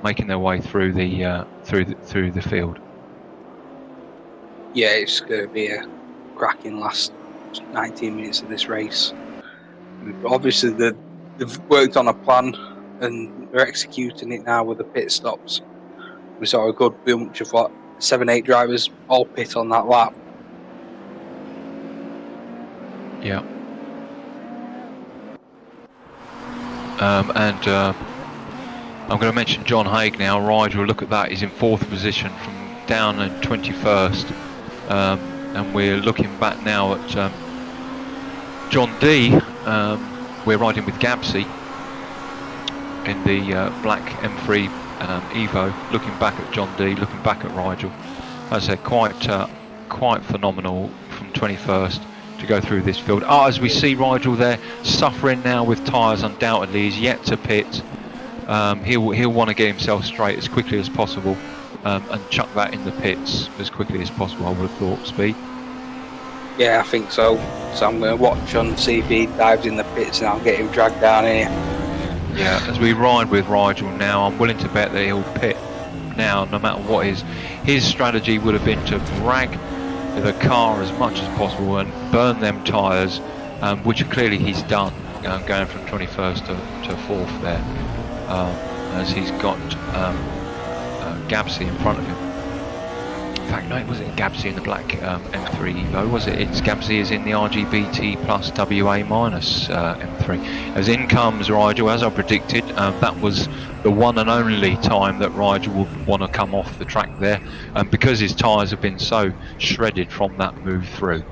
making their way through the through the field. Yeah, it's going to be a cracking last 19 minutes of this race. Obviously, they've worked on a plan and they're executing it now with the pit stops. We saw a good bunch of 7-8 drivers all pit on that lap. Yeah. I'm going to mention John Haig now. Rigel, look at that. He's in 4th position from down in 21st. And we're looking back now at John D. We're riding with Gabsy in the black M3 Evo. Looking back at John D. Looking back at Rigel. As I said, quite phenomenal from 21st. To go through this field. As we see Rigel there suffering now with tyres, undoubtedly. He's yet to pit. He'll want to get himself straight as quickly as possible and chuck that in the pits as quickly as possible, I would have thought, Speed. Yeah, I think so. So I'm going to watch on, see if he dives in the pits and I'll get him dragged down here. Yeah, as we ride with Rigel now, I'm willing to bet that he'll pit now no matter what his strategy would have been to drag the car as much as possible and burn them tyres, which clearly he's done, going from 21st to 4th there, as he's got Gabsy in front of him. In fact, no, it wasn't Gabsy in the black M3 Evo, was it? It's Gabsy is in the RGBT plus WA minus M3. As in comes Rigel, as I predicted. That was the one and only time that Rigel would want to come off the track there, because his tyres have been so shredded from that move through.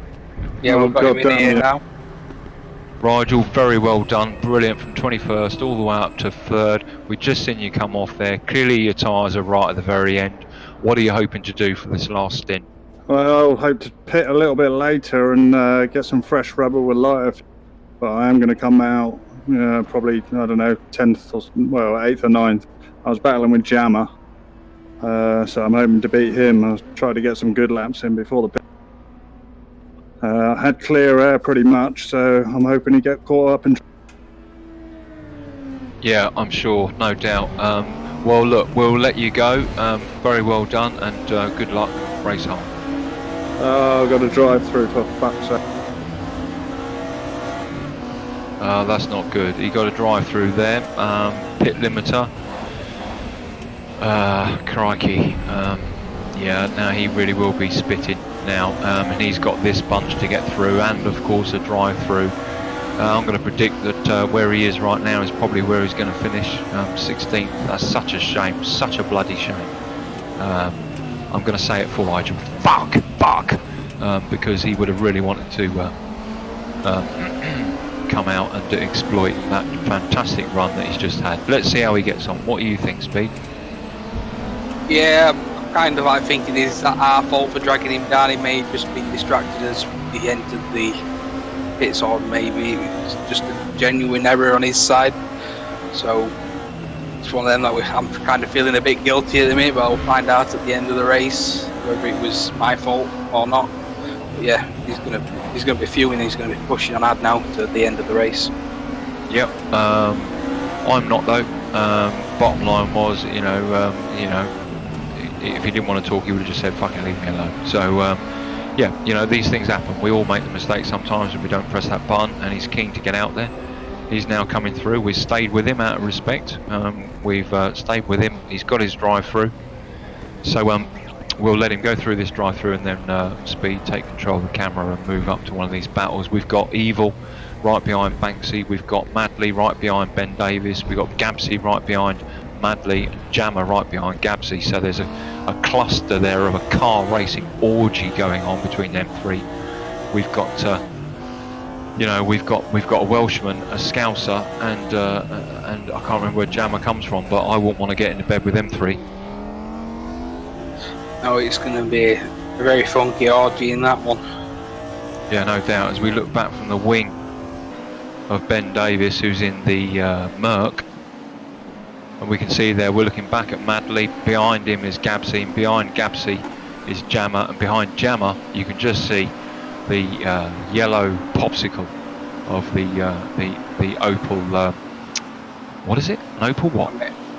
Yeah, we've got him in here now. Rigel, very well done, brilliant from 21st all the way up to 3rd. We've just seen you come off there. Clearly your tyres are right at the very end. What are you hoping to do for this last stint? Well, I'll hope to pit a little bit later and get some fresh rubber with lighter. But I am going to come out probably, I don't know, 10th or, well, 8th or 9th. I was battling with Jammer, so I'm hoping to beat him. I'll try to get some good laps in before the pit. I had clear air pretty much, so I'm hoping to get caught up in. Yeah, I'm sure, no doubt. Well, look, we'll let you go. Very well done, and good luck. Race on. Oh, I've got to drive through for fuck's sake. That's not good. You got to drive through there. Pit limiter. Crikey. Yeah, now he really will be spitting now, and he's got this bunch to get through, and of course a drive through. I'm going to predict that where he is right now is probably where he's going to finish, 16th. That's such a shame, such a bloody shame. I'm going to say it for Rigel. Fuck! Because he would have really wanted to come out and exploit that fantastic run that he's just had. Let's see how he gets on. What do you think, Speed? Yeah, kind of like thinking is that our fault for dragging him down. He may have just been distracted as he entered the pits, or maybe it was just a genuine error on his side. So it's one of them that I'm kind of feeling a bit guilty at the minute, but I'll find out at the end of the race whether it was my fault or not. But yeah, he's gonna be fuming. He's gonna be pushing on hard now to the end of the race. Yep. I'm not though. Bottom line was, if he didn't want to talk, he would have just said, "Fucking leave me alone." So, yeah, these things happen. We all make the mistake sometimes when we don't press that button, and he's keen to get out there. He's now coming through. We've stayed with him out of respect. We've stayed with him. He's got his drive through. So, we'll let him go through this drive through, and then Speed take control of the camera and move up to one of these battles. We've got Evil right behind Banksy. We've got Madley right behind Ben Davis. We've got Gabsy right behind Madley, and Jammer right behind Gabsy. So there's a cluster there of a car racing orgy going on between them three. We've got we've got a Welshman, a Scouser, and I can't remember where Jammer comes from, but I wouldn't want to get into bed with them three. No, it's going to be a very funky orgy in that one. Yeah, no doubt. As we look back from the wing of Ben Davis, who's in the Merc, and we can see there, we're looking back at Madley. Behind him is Gabsy, and behind Gabsy is Jammer, and behind Jammer you can just see the yellow popsicle of the Opel. What is it? An Opel what?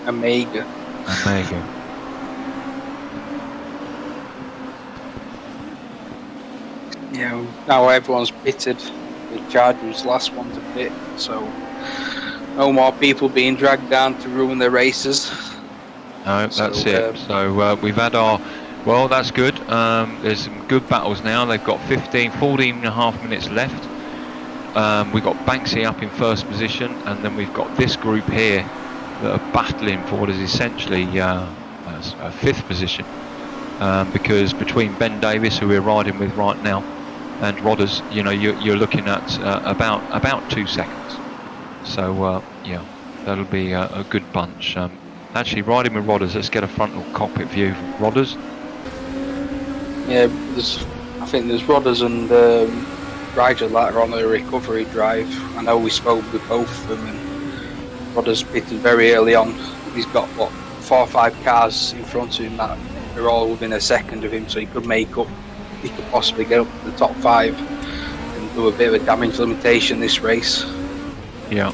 Omega. Yeah, now everyone's pitted. The Charger was the last one to pit, so no more people being dragged down to ruin their races. No, that's it. So we've had our... Well, that's good. There's some good battles now. They've got 14 and a half minutes left. We've got Banksy up in first position, and then we've got this group here that are battling for what is essentially a fifth position. Because between Ben Davis, who we're riding with right now, and Rodders, you're looking at about 2 seconds. So yeah, that'll be a good bunch. Actually, riding with Rodders, let's get a frontal cockpit view of Rodders. Yeah, I think there's Rodders and Rigel that are on the recovery drive. I know we spoke with both of them, and Rodders pitted very early on. He's got 4 or 5 cars in front of him that are all within a second of him, so he could make up. He could possibly get up to the top 5 and do a bit of a damage limitation this race. Yeah,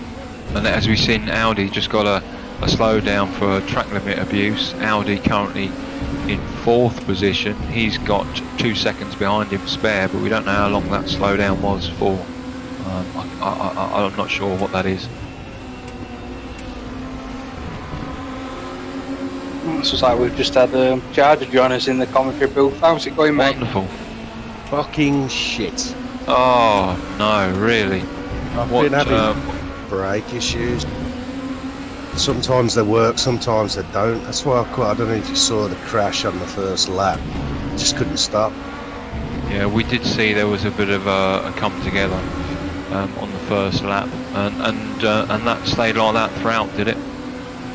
and as we've seen, Audi just got a slowdown for track limit abuse. Audi currently in 4th position. He's got 2 seconds behind him spare, but we don't know how long that slowdown was for. I'm not sure what that is. It's just like we've just had Charger join us in the commentary booth. How's it going, mate? Wonderful. Fucking shit. Oh no, really? I've been having brake issues. Sometimes they work, sometimes they don't. That's why I don't know if you saw the crash on the first lap. Just couldn't stop. Yeah, we did see there was a bit of a come together. on the first lap, and that stayed like that throughout, did it?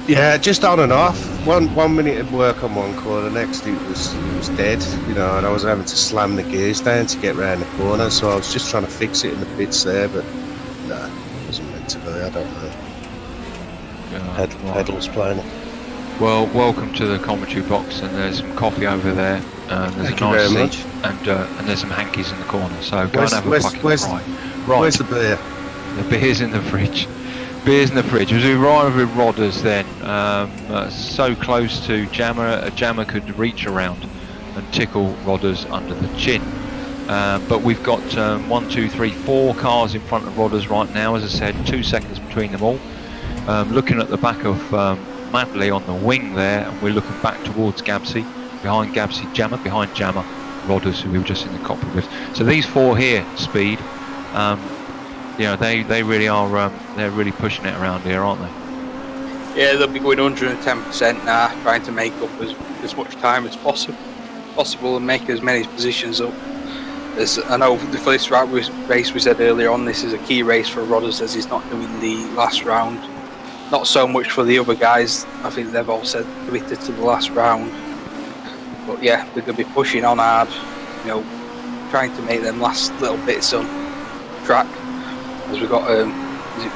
Yeah, just on and off. One minute it'd work on one corner, next it was dead, you know, and I was having to slam the gears down to get round the corner, so I was just trying to fix it in the pits there, but no, it wasn't meant to be, I don't know. Pedals playing it. Well, welcome to the commentary box, and there's some coffee over there, there's Thank a you nice very seat, much. and there's some hankies in the corner, so go Where's- and have a where's- fucking where's- cry. Where's the beer? The beer's in the fridge. Beer's in the fridge. As we arrived with Rodders then, so close to Jammer, Jammer could reach around and tickle Rodders under the chin. But we've got 1, 2, 3, 4 cars in front of Rodders right now, as I said, 2 seconds between them all. Looking at the back of Madley on the wing there, and we're looking back towards Gabsy, behind Gabsy, Jammer, behind Jammer, Rodders, who we were just in the cockpit with. So these 4 here, Speed, you know, they really are, they're really pushing it around here, aren't they? Yeah, they'll be going 110% now, trying to make up as much time as possible and make as many positions up. As I know for this race we said earlier on, this is a key race for Rodders as he's not doing the last round. Not so much for the other guys, I think they've all said committed to the last round. But yeah, they're going to be pushing on hard, you know, trying to make them last little bits on track. As we've got is it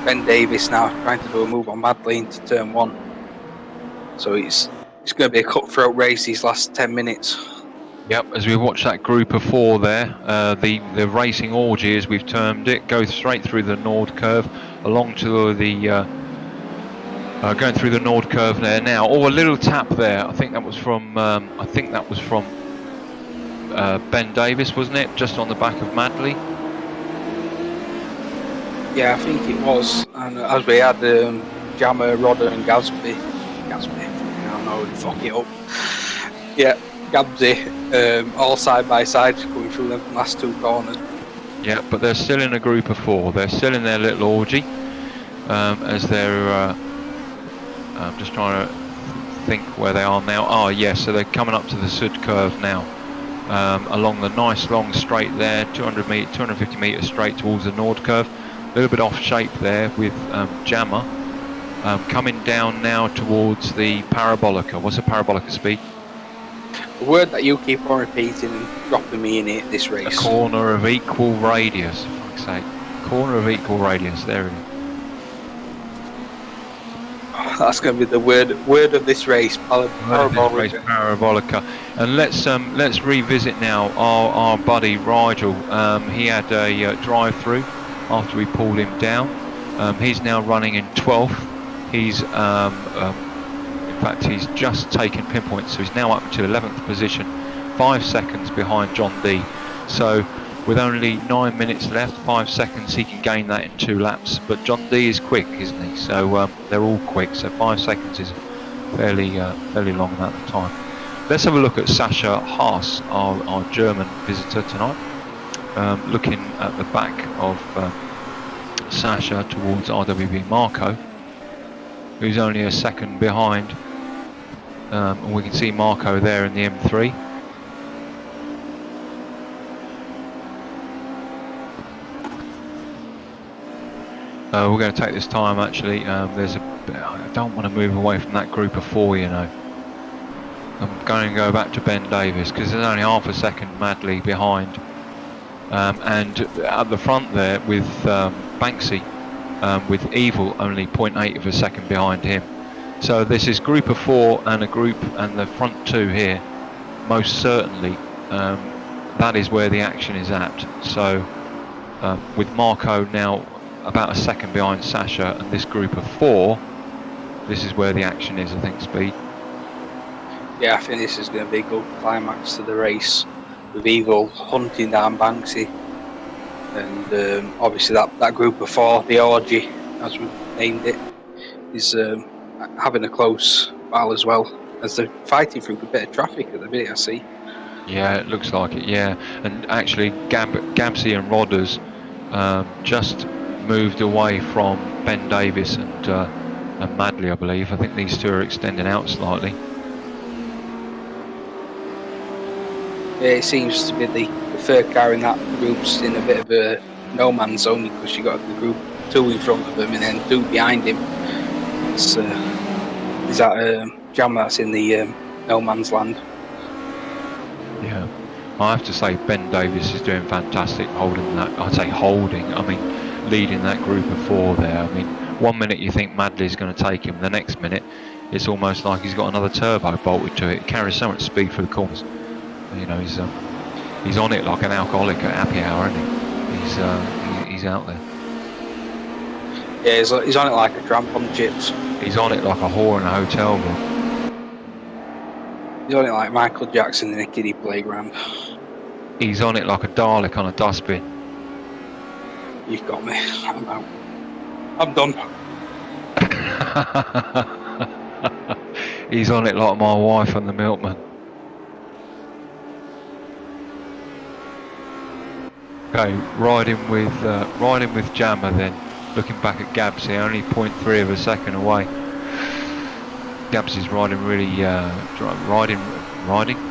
Ben Davis now trying to do a move on Madley into turn 1. So it's going to be a cutthroat race these last 10 minutes. Yep, as we watch that group of 4 there, the racing orgy, as we've termed it, goes straight through the Nord curve, along to the going through the Nord curve there now. Oh, a little tap there. I think that was from Ben Davis, wasn't it? Just on the back of Madley. Yeah, I think it was. And as we had Jammer, Rodder, and Gatsby, I don't know, fuck it up. Yeah, Gabsy, all side by side, going through the last 2 corners. Yeah, but they're still in a group of 4. They're still in their little orgy, as they're. I'm just trying to think where they are now. Oh, yes, so they're coming up to the Sud curve now, along the nice long straight there, 250 metres straight towards the Nord curve. A little bit off shape there with Jammer coming down now towards the Parabolica. What's the Parabolica speed? The word that you keep on repeating and dropping me in it this race. A corner of equal radius, for fuck's sake. Corner of equal radius, there it is. That's going to be the word of this race, Parabolica. Parabolica. And let's revisit now our buddy Rigel. He had a drive-through after we pulled him down. He's now running in 12th. He's in fact he's just taken pinpoints, so he's now up to 11th position, 5 seconds behind John D. So with only 9 minutes left, 5 seconds, he can gain that in 2 laps. But John D is quick, isn't he? So they're all quick. So 5 seconds is fairly long amount of time. Let's have a look at Sascha Haas, our German visitor tonight. Looking at the back of Sascha towards RWB Marco, who's only a second behind. And we can see Marco there in the M3. We're going to take this time actually. I don't want to move away from that group of 4, you know. I'm going to go back to Ben Davis because there's only half a second Madley behind. And at the front there with Banksy, with Evil only 0.8 of a second behind him. So this is group of 4 and the front 2 here. Most certainly, that is where the action is at. So with Marco now about a second behind Sascha and this group of 4, this is where the action is, I think, Speed. Yeah, I think this is going to be a good climax to the race, with Evil hunting down Banksy, and obviously that group of 4, the orgy, as we named it, is having a close battle as well, as they're fighting through a bit of traffic at the minute, I see. Yeah, it looks like it, yeah. And actually, Gabsy and Rodders just moved away from Ben Davis and Madley, I believe. I think these 2 are extending out slightly. Yeah, it seems to be the third car in that group's in a bit of a no man's zone because you got the group 2 in front of him and then 2 behind him. It's is that Jammer that's in the no man's land. Yeah, I have to say Ben Davis is doing fantastic holding that. I'd say holding. I mean, leading that group of 4 there. I mean, one minute you think Madley's going to take him, the next minute it's almost like he's got another turbo bolted to it. It carries so much speed through the corners. You know, he's on it like an alcoholic at happy hour, isn't he? He's out there. Yeah, he's on it like a tramp on chips. He's on it like a whore in a hotel room. He's on it like Michael Jackson in a kiddie playground. He's on it like a Dalek on a dustbin. You've got me. I'm out. I'm done. He's on it like my wife and the milkman. Okay, riding with Jammer then. Looking back at Gabsy, only 0.3 of a second away. Gabsy's riding really,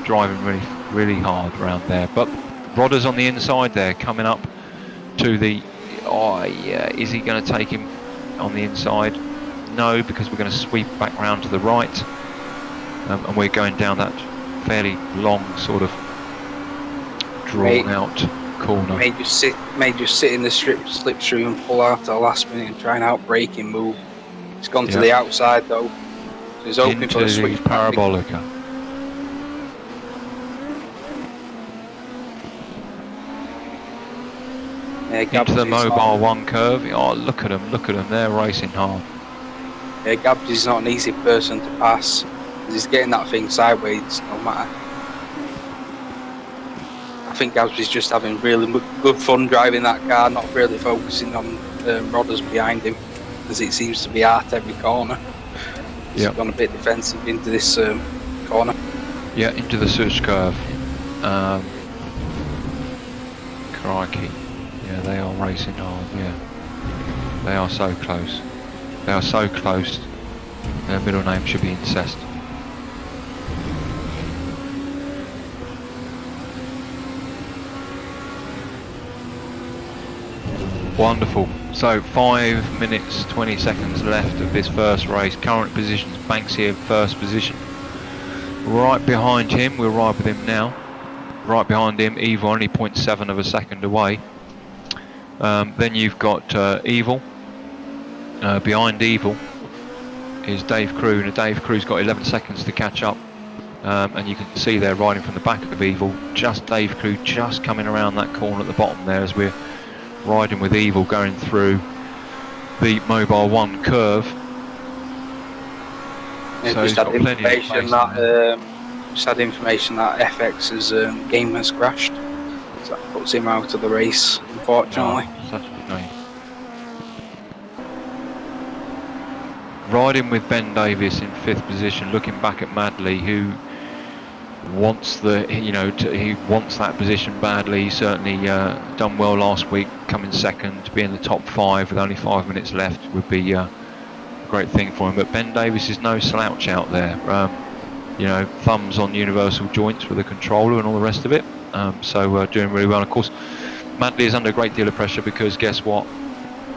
driving really hard around there. But Rodder's on the inside there, coming up to the. Oh yeah, is he going to take him on the inside? No, because we're going to sweep back round to the right, and we're going down that fairly long sort of drawn out corner. May just sit in the slipstream and pull out at the last minute and try and outbrake him move. He's gone to the outside though. So he's opening Into for the the switch. Parabolica. Into the Mobile 1 curve. Oh, look at them, they're racing hard. Yeah, Gabs is not an easy person to pass. He's getting that thing sideways no matter. I think Gabs is just having really good fun driving that car, not really focusing on Rodders behind him, as it seems to be at every corner. He's gone a bit defensive into this corner. Yeah, into the switch curve. Crikey. Yeah, they are racing hard, yeah. They are so close. They are so close. Their middle name should be Incest. Wonderful. So 5 minutes 20 seconds left of this first race. Current positions, Banksy in first position. Right behind him, we'll ride with him now. Right behind him, Evil only 0.7 of a second away. Then you've got Evil. Behind Evil is Dave Crew. Now Dave Crew's got 11 seconds to catch up. And you can see there riding from the back of Evil, just Dave Crew just coming around that corner at the bottom there as we're riding with Evil going through the Mobile 1 curve. Yeah, So just had information that FX's game has crashed. So that puts him out of the race, unfortunately. Oh, such a name. Riding with Ben Davis in 5th position, looking back at Madley, who wants he wants that position badly. He certainly done well last week, coming second. To be in the top 5 with only 5 minutes left would be a great thing for him. But Ben Davis is no slouch out there. Thumbs on universal joints with the controller and all the rest of it. So doing really well. And of course, Madley is under a great deal of pressure because guess what?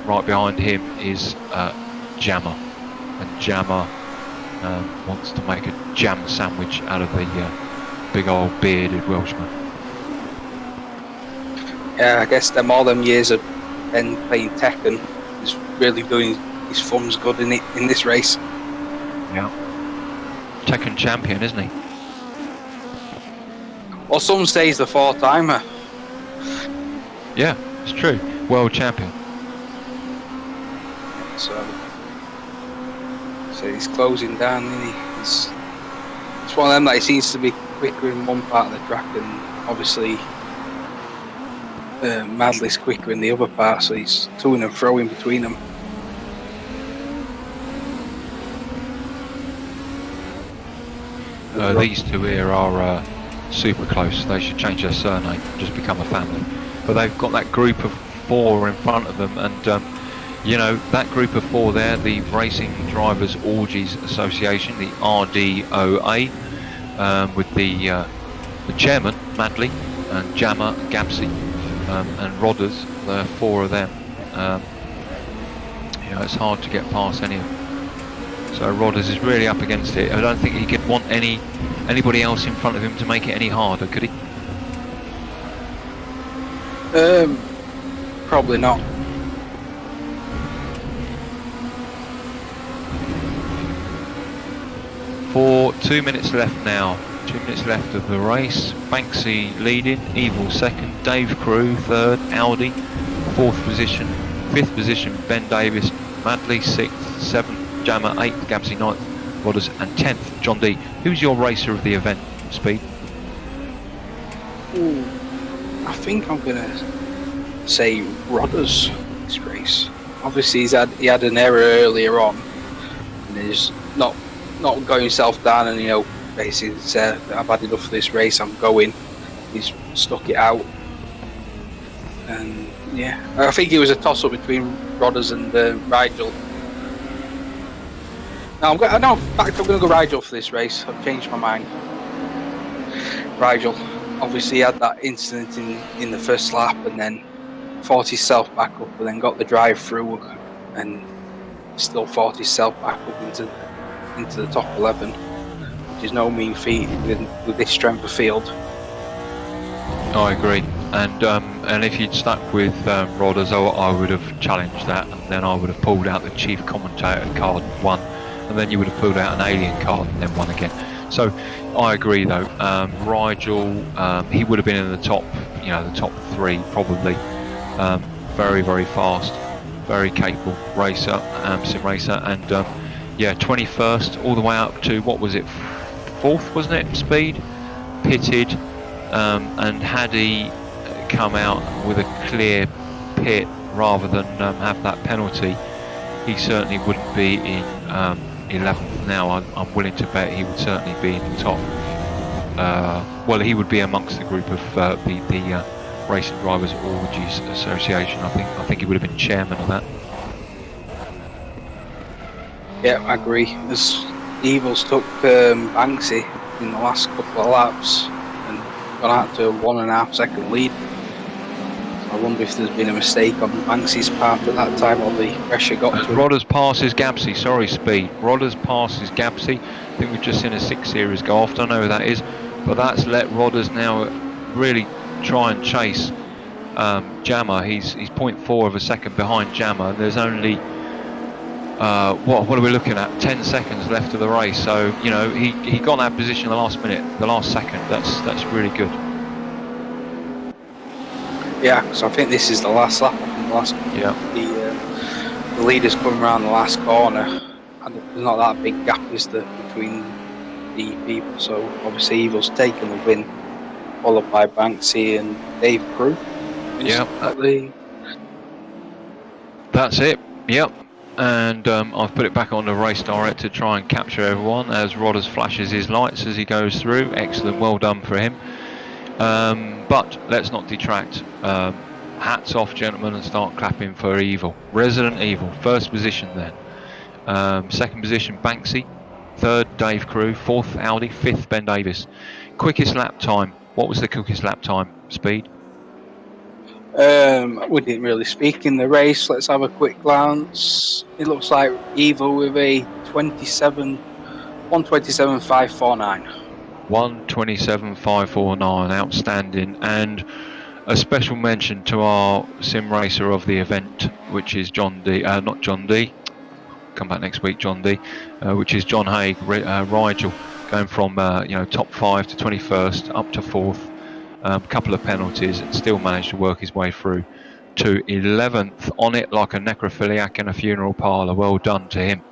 Right behind him is Jammer, and Jammer wants to make a jam sandwich out of the big old bearded Welshman. Yeah, I guess all them years of Ben playing Tekken is really doing his thumbs good in this race. Yeah. Tekken champion, isn't he? Well, some say he's the 4-timer. Yeah, it's true. World champion. So he's closing down, isn't he? It's one of them that he seems to be quicker in one part of the track, and obviously Madley's quicker in the other part, so he's to and fro in between them. These two here are super close. They should change their surname, just become a family. But they've got that group of 4 in front of them, and that group of 4 there, the Racing Drivers Orgies Association, the RDOA, with the chairman Madley and Jammer and Gabsy and Rodders. There are 4 of them. It's hard to get past any of them. So Rodders is really up against it. I don't think he could want anybody else in front of him to make it any harder, could he? Probably not. For 2 minutes left now. 2 minutes left of the race. Banksy leading, Evil second, Dave Crew third, Audi 4th position, 5th position Ben Davis, Madley 6th, 7th Jammer, 8th Gabsy, 9th Rodders, and 10th John D. Who's your racer of the event, Speed? Ooh, I think I'm gonna say Rodders this race. Obviously he had an error earlier on, and he's not going himself down, and basically said, I've had enough of this race, I'm going. He's stuck it out, and yeah, I think it was a toss up between Rodders and Rigel. No, in fact, I'm going to go Rigel for this race. I've changed my mind. Rigel, obviously, he had that incident in the first lap, and then fought himself back up, and then got the drive through, and still fought himself back up into the top 11, which is no mean feat with this strength of field. I agree. And if you'd stuck with Rodders, I would have challenged that, and then I would have pulled out the chief commentator card and won, and then you would have pulled out an alien card and then won again. So I agree though. Rigel, he would have been in the top, the top 3 probably. Very, very fast, very capable racer, sim racer, and 21st all the way up to, what was it, 4th, wasn't it? Speed, pitted, and had he come out with a clear pit rather than have that penalty, he certainly wouldn't be in 11th now. I'm willing to bet he would certainly be in the top. Well, he would be amongst the group of the Racing Drivers Orgies Association. I think he would have been chairman of that. Yeah, I agree. As Evils took Banksy in the last couple of laps and got out to a 1.5 second lead. I wonder if there's been a mistake on Banksy's part at that time, or the pressure got to him. Rodders passes Gabsy, sorry Speed. Rodders passes Gabsy. I think we've just seen a 6 Series go off, don't know who that is, but that's let Rodders now really try and chase Jammer. He's 0.4 of a second behind Jammer. There's only what are we looking at? 10 seconds left of the race. So he got that position in the last minute, the last second. That's really good. Yeah, so I think this is the last lap. The leaders come around the last corner, and there's not that big gap, is there, between the people. So obviously Evil's taken the win, followed by Banksy and Dave Crew. Yeah, that's it. Yep. And I've put it back on the race direct to try and capture everyone as Rodders flashes his lights as he goes through. Excellent, well done for him. But let's not detract. Hats off, gentlemen, and start clapping for Evil. Resident Evil, 1st position then. 2nd position, Banksy. 3rd, Dave Crew. 4th, Audi. 5th, Ben Davis. Quickest lap time. What was the quickest lap time, Speed? We didn't really speak in the race. Let's have a quick glance. It looks like Evil with a 1:27.549. 1:27.549, outstanding. And a special mention to our sim racer of the event, which is John D. Not John D. Come back next week, John D. Which is John Haig, Rigel, going from top 5 to 21st up to 4th. Couple of penalties, and still managed to work his way through to 11th, on it like a necrophiliac in a funeral parlour. Well done to him.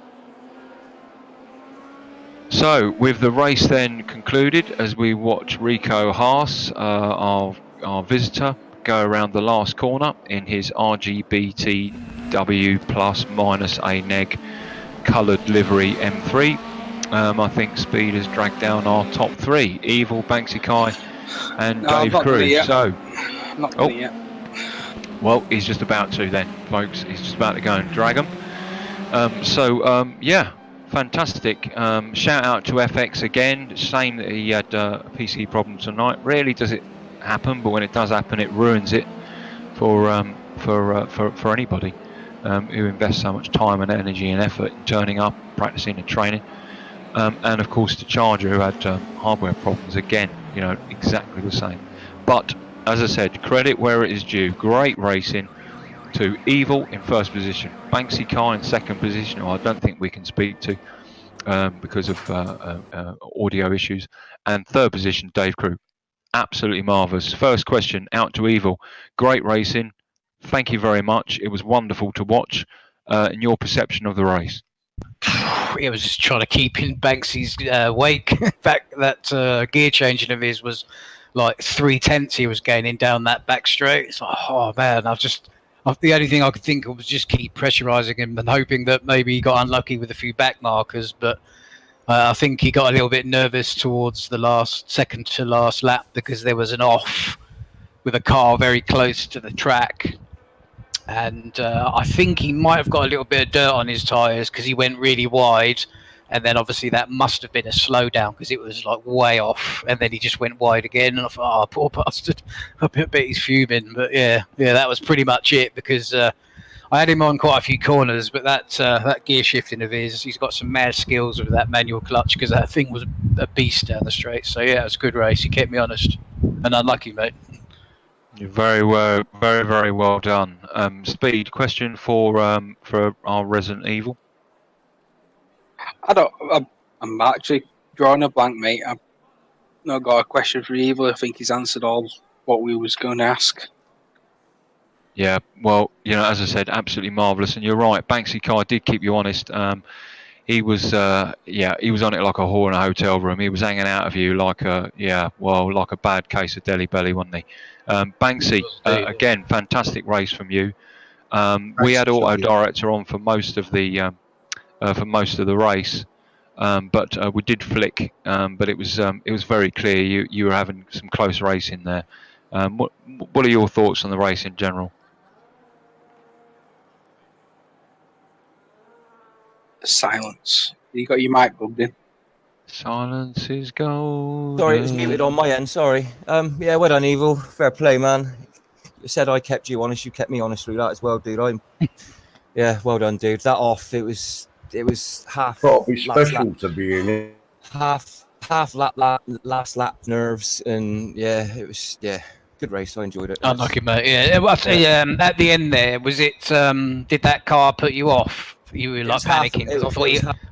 So with the race then concluded, as we watch Rico Haas, our visitor, go around the last corner in his RGBTW plus minus a neg coloured livery M3, I think Speed has dragged down our top 3: Evil, Banksy Kai and Dave Crew. So not done it yet. Well, he's just about to then, folks. He's just about to go and drag them. Yeah, fantastic. Shout out to FX again. Shame that he had a PC problem tonight. Rarely does it happen, but when it does happen, it ruins it. for anybody who invests so much time and energy and effort in turning up, practicing and training. And of course the Charger, who had hardware problems again, exactly the same. But as I said, credit where it is due. Great racing to Evil in first position, Banksy Car in second position, who I don't think we can speak to because of audio issues, and third position Dave Crew. Absolutely marvellous. First question out to Evil. Great racing. Thank you very much. It was wonderful to watch. In your perception of the race? It was just trying to keep in Banksy's wake. Back that gear changing of his was like 3/10 he was gaining down that back straight. It's like, oh man, the only thing I could think of was just keep pressurising him and hoping that maybe he got unlucky with a few back markers. But I think he got a little bit nervous towards the second to last lap because there was an off with a car very close to the track. And I think he might have got a little bit of dirt on his tyres because he went really wide, and then obviously that must have been a slowdown because it was like way off, and then he just went wide again, and I thought, oh, poor bastard, I bet he's fuming. But yeah, that was pretty much it because I had him on quite a few corners, but that gear shifting of his, he's got some mad skills with that manual clutch because that thing was a beast down the straight. So yeah, it was a good race. He kept me honest and unlucky, mate. You're very well done. Speed question for our Resident Evil. I'm actually drawing a blank, mate. I've not got a question for Evil. I think he's answered all what we was going to ask. Yeah, well, as I said, absolutely marvellous, and you're right. Banksy Car did keep you honest. He was on it like a whore in a hotel room. He was hanging out of you like a bad case of Deli Belly, wasn't he? Banksy, again, fantastic race from you. We had Auto Director on for most of the race, but we did flick. But it was very clear you were having some close racing there. What are your thoughts on the race in general? Silence. You got your mic plugged in. Silence is gold. Sorry, it was muted on my end. Sorry. Yeah, well done, Evil. Fair play, man. You said I kept you honest. You kept me honest through that as well, dude. Yeah, well done, dude. That off, it was half. Got to be special to be in it. Half last lap nerves, and good race. I enjoyed it. Unlucky, mate. Yeah, at the end there, was it? Did that car put you off? You were like panicking.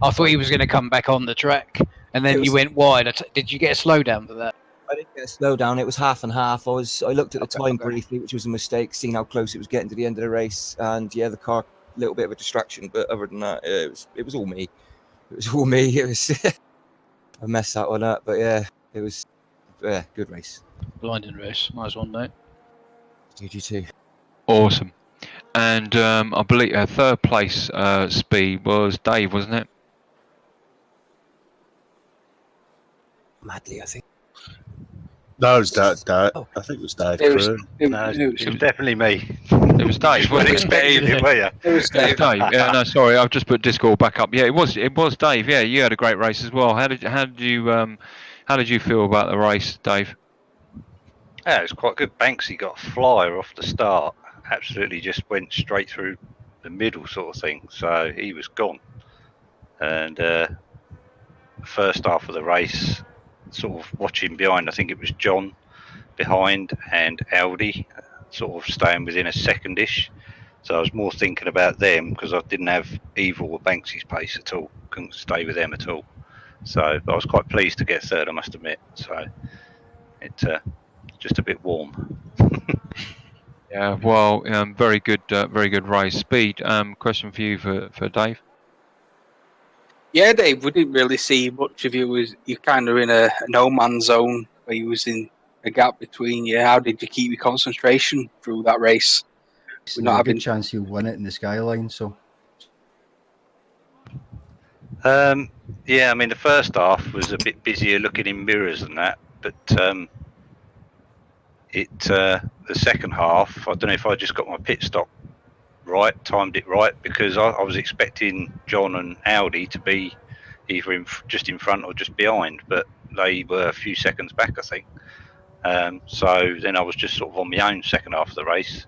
I thought he was going to come back on the track, and then you went wide. Did you get a slowdown for that? I didn't get a slowdown. It was half and half. I looked at the time briefly, which was a mistake, seeing how close it was getting to the end of the race, and yeah, the car a little bit of a distraction. But other than that, it was all me. It was all me. It was I messed that one up, but yeah, it was good race. Blinding race. Nice one, mate. GG2. Awesome. And I believe third place speed was Dave, wasn't it? Madly, I think. No, it was Dave. I think it was Dave. It was definitely me. It was Dave. You weren't expecting it, were you? It was Dave. Yeah, no, sorry, I've just put Discord back up. Yeah, it was Dave. Yeah, you had a great race as well. How did you feel about the race, Dave? Yeah, it was quite good. Banksy got a flyer off the start. Absolutely just went straight through the middle sort of thing. So he was gone. And the first half of the race, sort of watching behind, I think it was John behind and Aldi sort of staying within a secondish. So I was more thinking about them because I didn't have Evil or Banksy's pace at all. Couldn't stay with them at all. So but I was quite pleased to get third, I must admit. So it's just a bit warm. Yeah, well, very good race. Speed. Question for you for Dave. Yeah, Dave, we didn't really see much of you. You're kind of in a no man's zone where you was in a gap between you. How did you keep your concentration through that race? We're not having a chance he'll win it in the Skyline. So. Yeah, I mean the first half was a bit busier looking in mirrors and that, but the second half, I don't know if I just got my pit stop right, timed it right, because I was expecting John and Audi to be either just in front or just behind, but they were a few seconds back, I think. So then I was just sort of on my own second half of the race,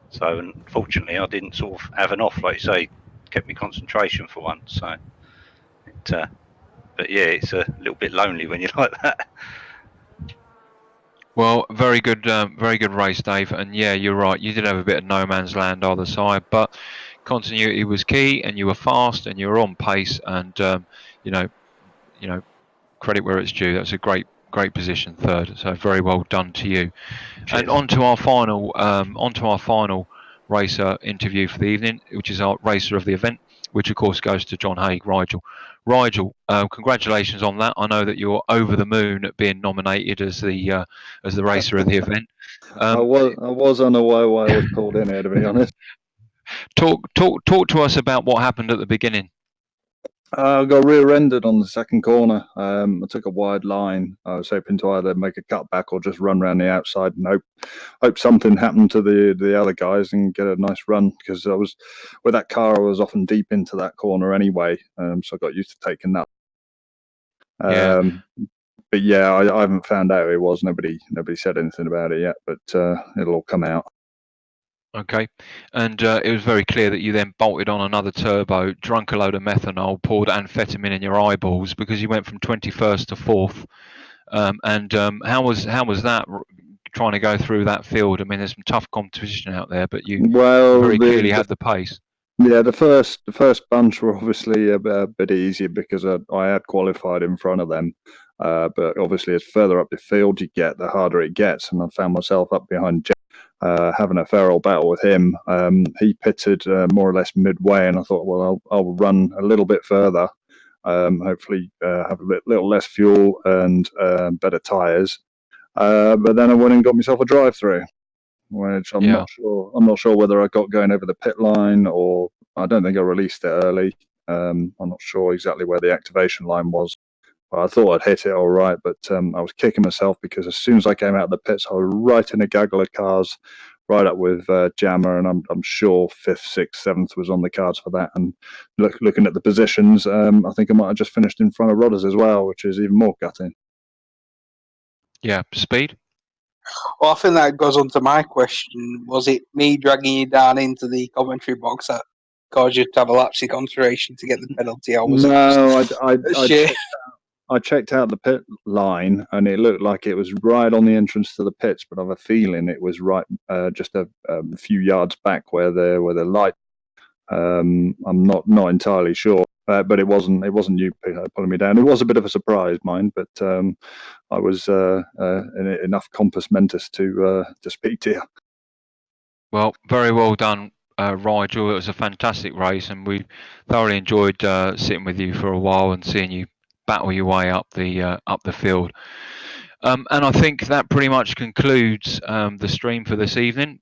So unfortunately, I didn't sort of have an off, like you say, kept me concentration for once. So, but yeah, it's a little bit lonely when you're like that. Well, very good race, Dave. And yeah, you're right. You did have a bit of no man's land either side, but continuity was key, and you were fast, and you were on pace, and you know, credit where it's due. That's a great position, third. So very well done to you. Cheers. And on to our final racer interview for the evening, which is our racer of the event, which of course goes to John Haig, Rigel. Rigel, congratulations on that. I know that you're over the moon at being nominated as the racer of the event. I was unaware why I was pulled in here, to be honest. Talk to us about what happened at the beginning. I got rear-ended on the second corner. I took a wide line. I was hoping to either make a cutback or just run around the outside and hope something happened to the other guys and get a nice run, because I was with that car. I was often deep into that corner anyway, so I got used to taking that. But yeah, I haven't found out who it was. Nobody said anything about it yet, but it'll all come out. Okay, and it was very clear that you then bolted on another turbo, drunk a load of methanol, poured amphetamine in your eyeballs because you went from 21st to 4th. How was that trying to go through that field? I mean, there's some tough competition out there, but you very clearly had the pace. Yeah, the first bunch were obviously a bit easier because I had qualified in front of them. But obviously, as further up the field you get, the harder it gets, and I found myself up behind Jeff. Having a feral battle with him. He pitted more or less midway, and I thought, well, I'll run a little bit further, hopefully have a little less fuel and better tyres. But then I went and got myself a drive-through, which I'm not sure. I'm not sure whether I got going over the pit line, or I don't think I released it early. I'm not sure exactly where the activation line was. I thought I'd hit it all right, but I was kicking myself because as soon as I came out of the pits, I was right in a gaggle of cars, right up with Jammer, and I'm sure 5th, 6th, 7th was on the cards for that. And looking at the positions, I think I might have just finished in front of Rodders as well, which is even more gutting. Yeah, speed? Well, I think that goes on to my question. Was it me dragging you down into the commentary box that caused you to have a lapse in concentration to get the penalty? Or was I checked out the pit line, and it looked like it was right on the entrance to the pits, but I have a feeling it was right just a few yards back where the light. I'm not entirely sure, but it wasn't you pulling me down. It was a bit of a surprise, mind, but I was enough compos mentis to speak to you. Well, very well done, Rigel. It was a fantastic race, and we thoroughly enjoyed sitting with you for a while and seeing you battle your way up the field. And I think that pretty much concludes the stream for this evening.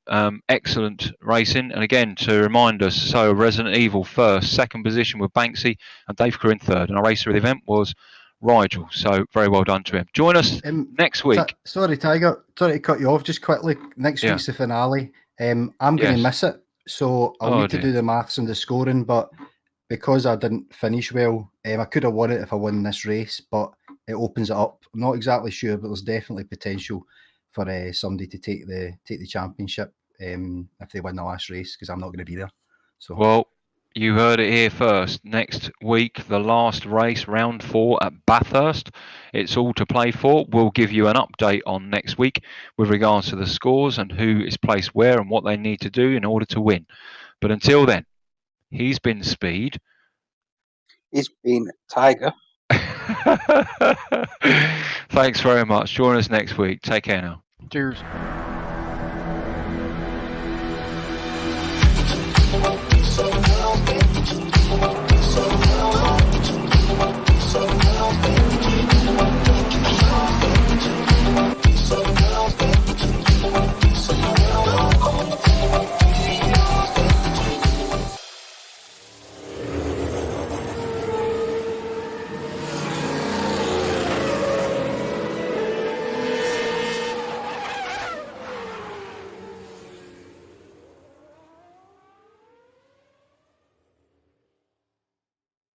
Excellent racing, and again to remind us, so Resident Evil first, second position with Banksy, and Dave Crew in third, and our racer of the event was Rigel. So very well done to him. Join us next week. Sorry, Tiger. Sorry to cut you off. Just quickly, next week's the finale. I'm going to miss it, so I'll need to do the maths and the scoring, but because I didn't finish well, I could have won it if I won this race, but it opens it up. I'm not exactly sure, but there's definitely potential for somebody to take the championship if they win the last race, because I'm not going to be there. So, well, you heard it here first. Next week, the last race, round 4 at Bathurst. It's all to play for. We'll give you an update on next week with regards to the scores and who is placed where and what they need to do in order to win. But until then, he's been Speed. He's been Tiger. Thanks very much. Join us next week. Take care now. Cheers. So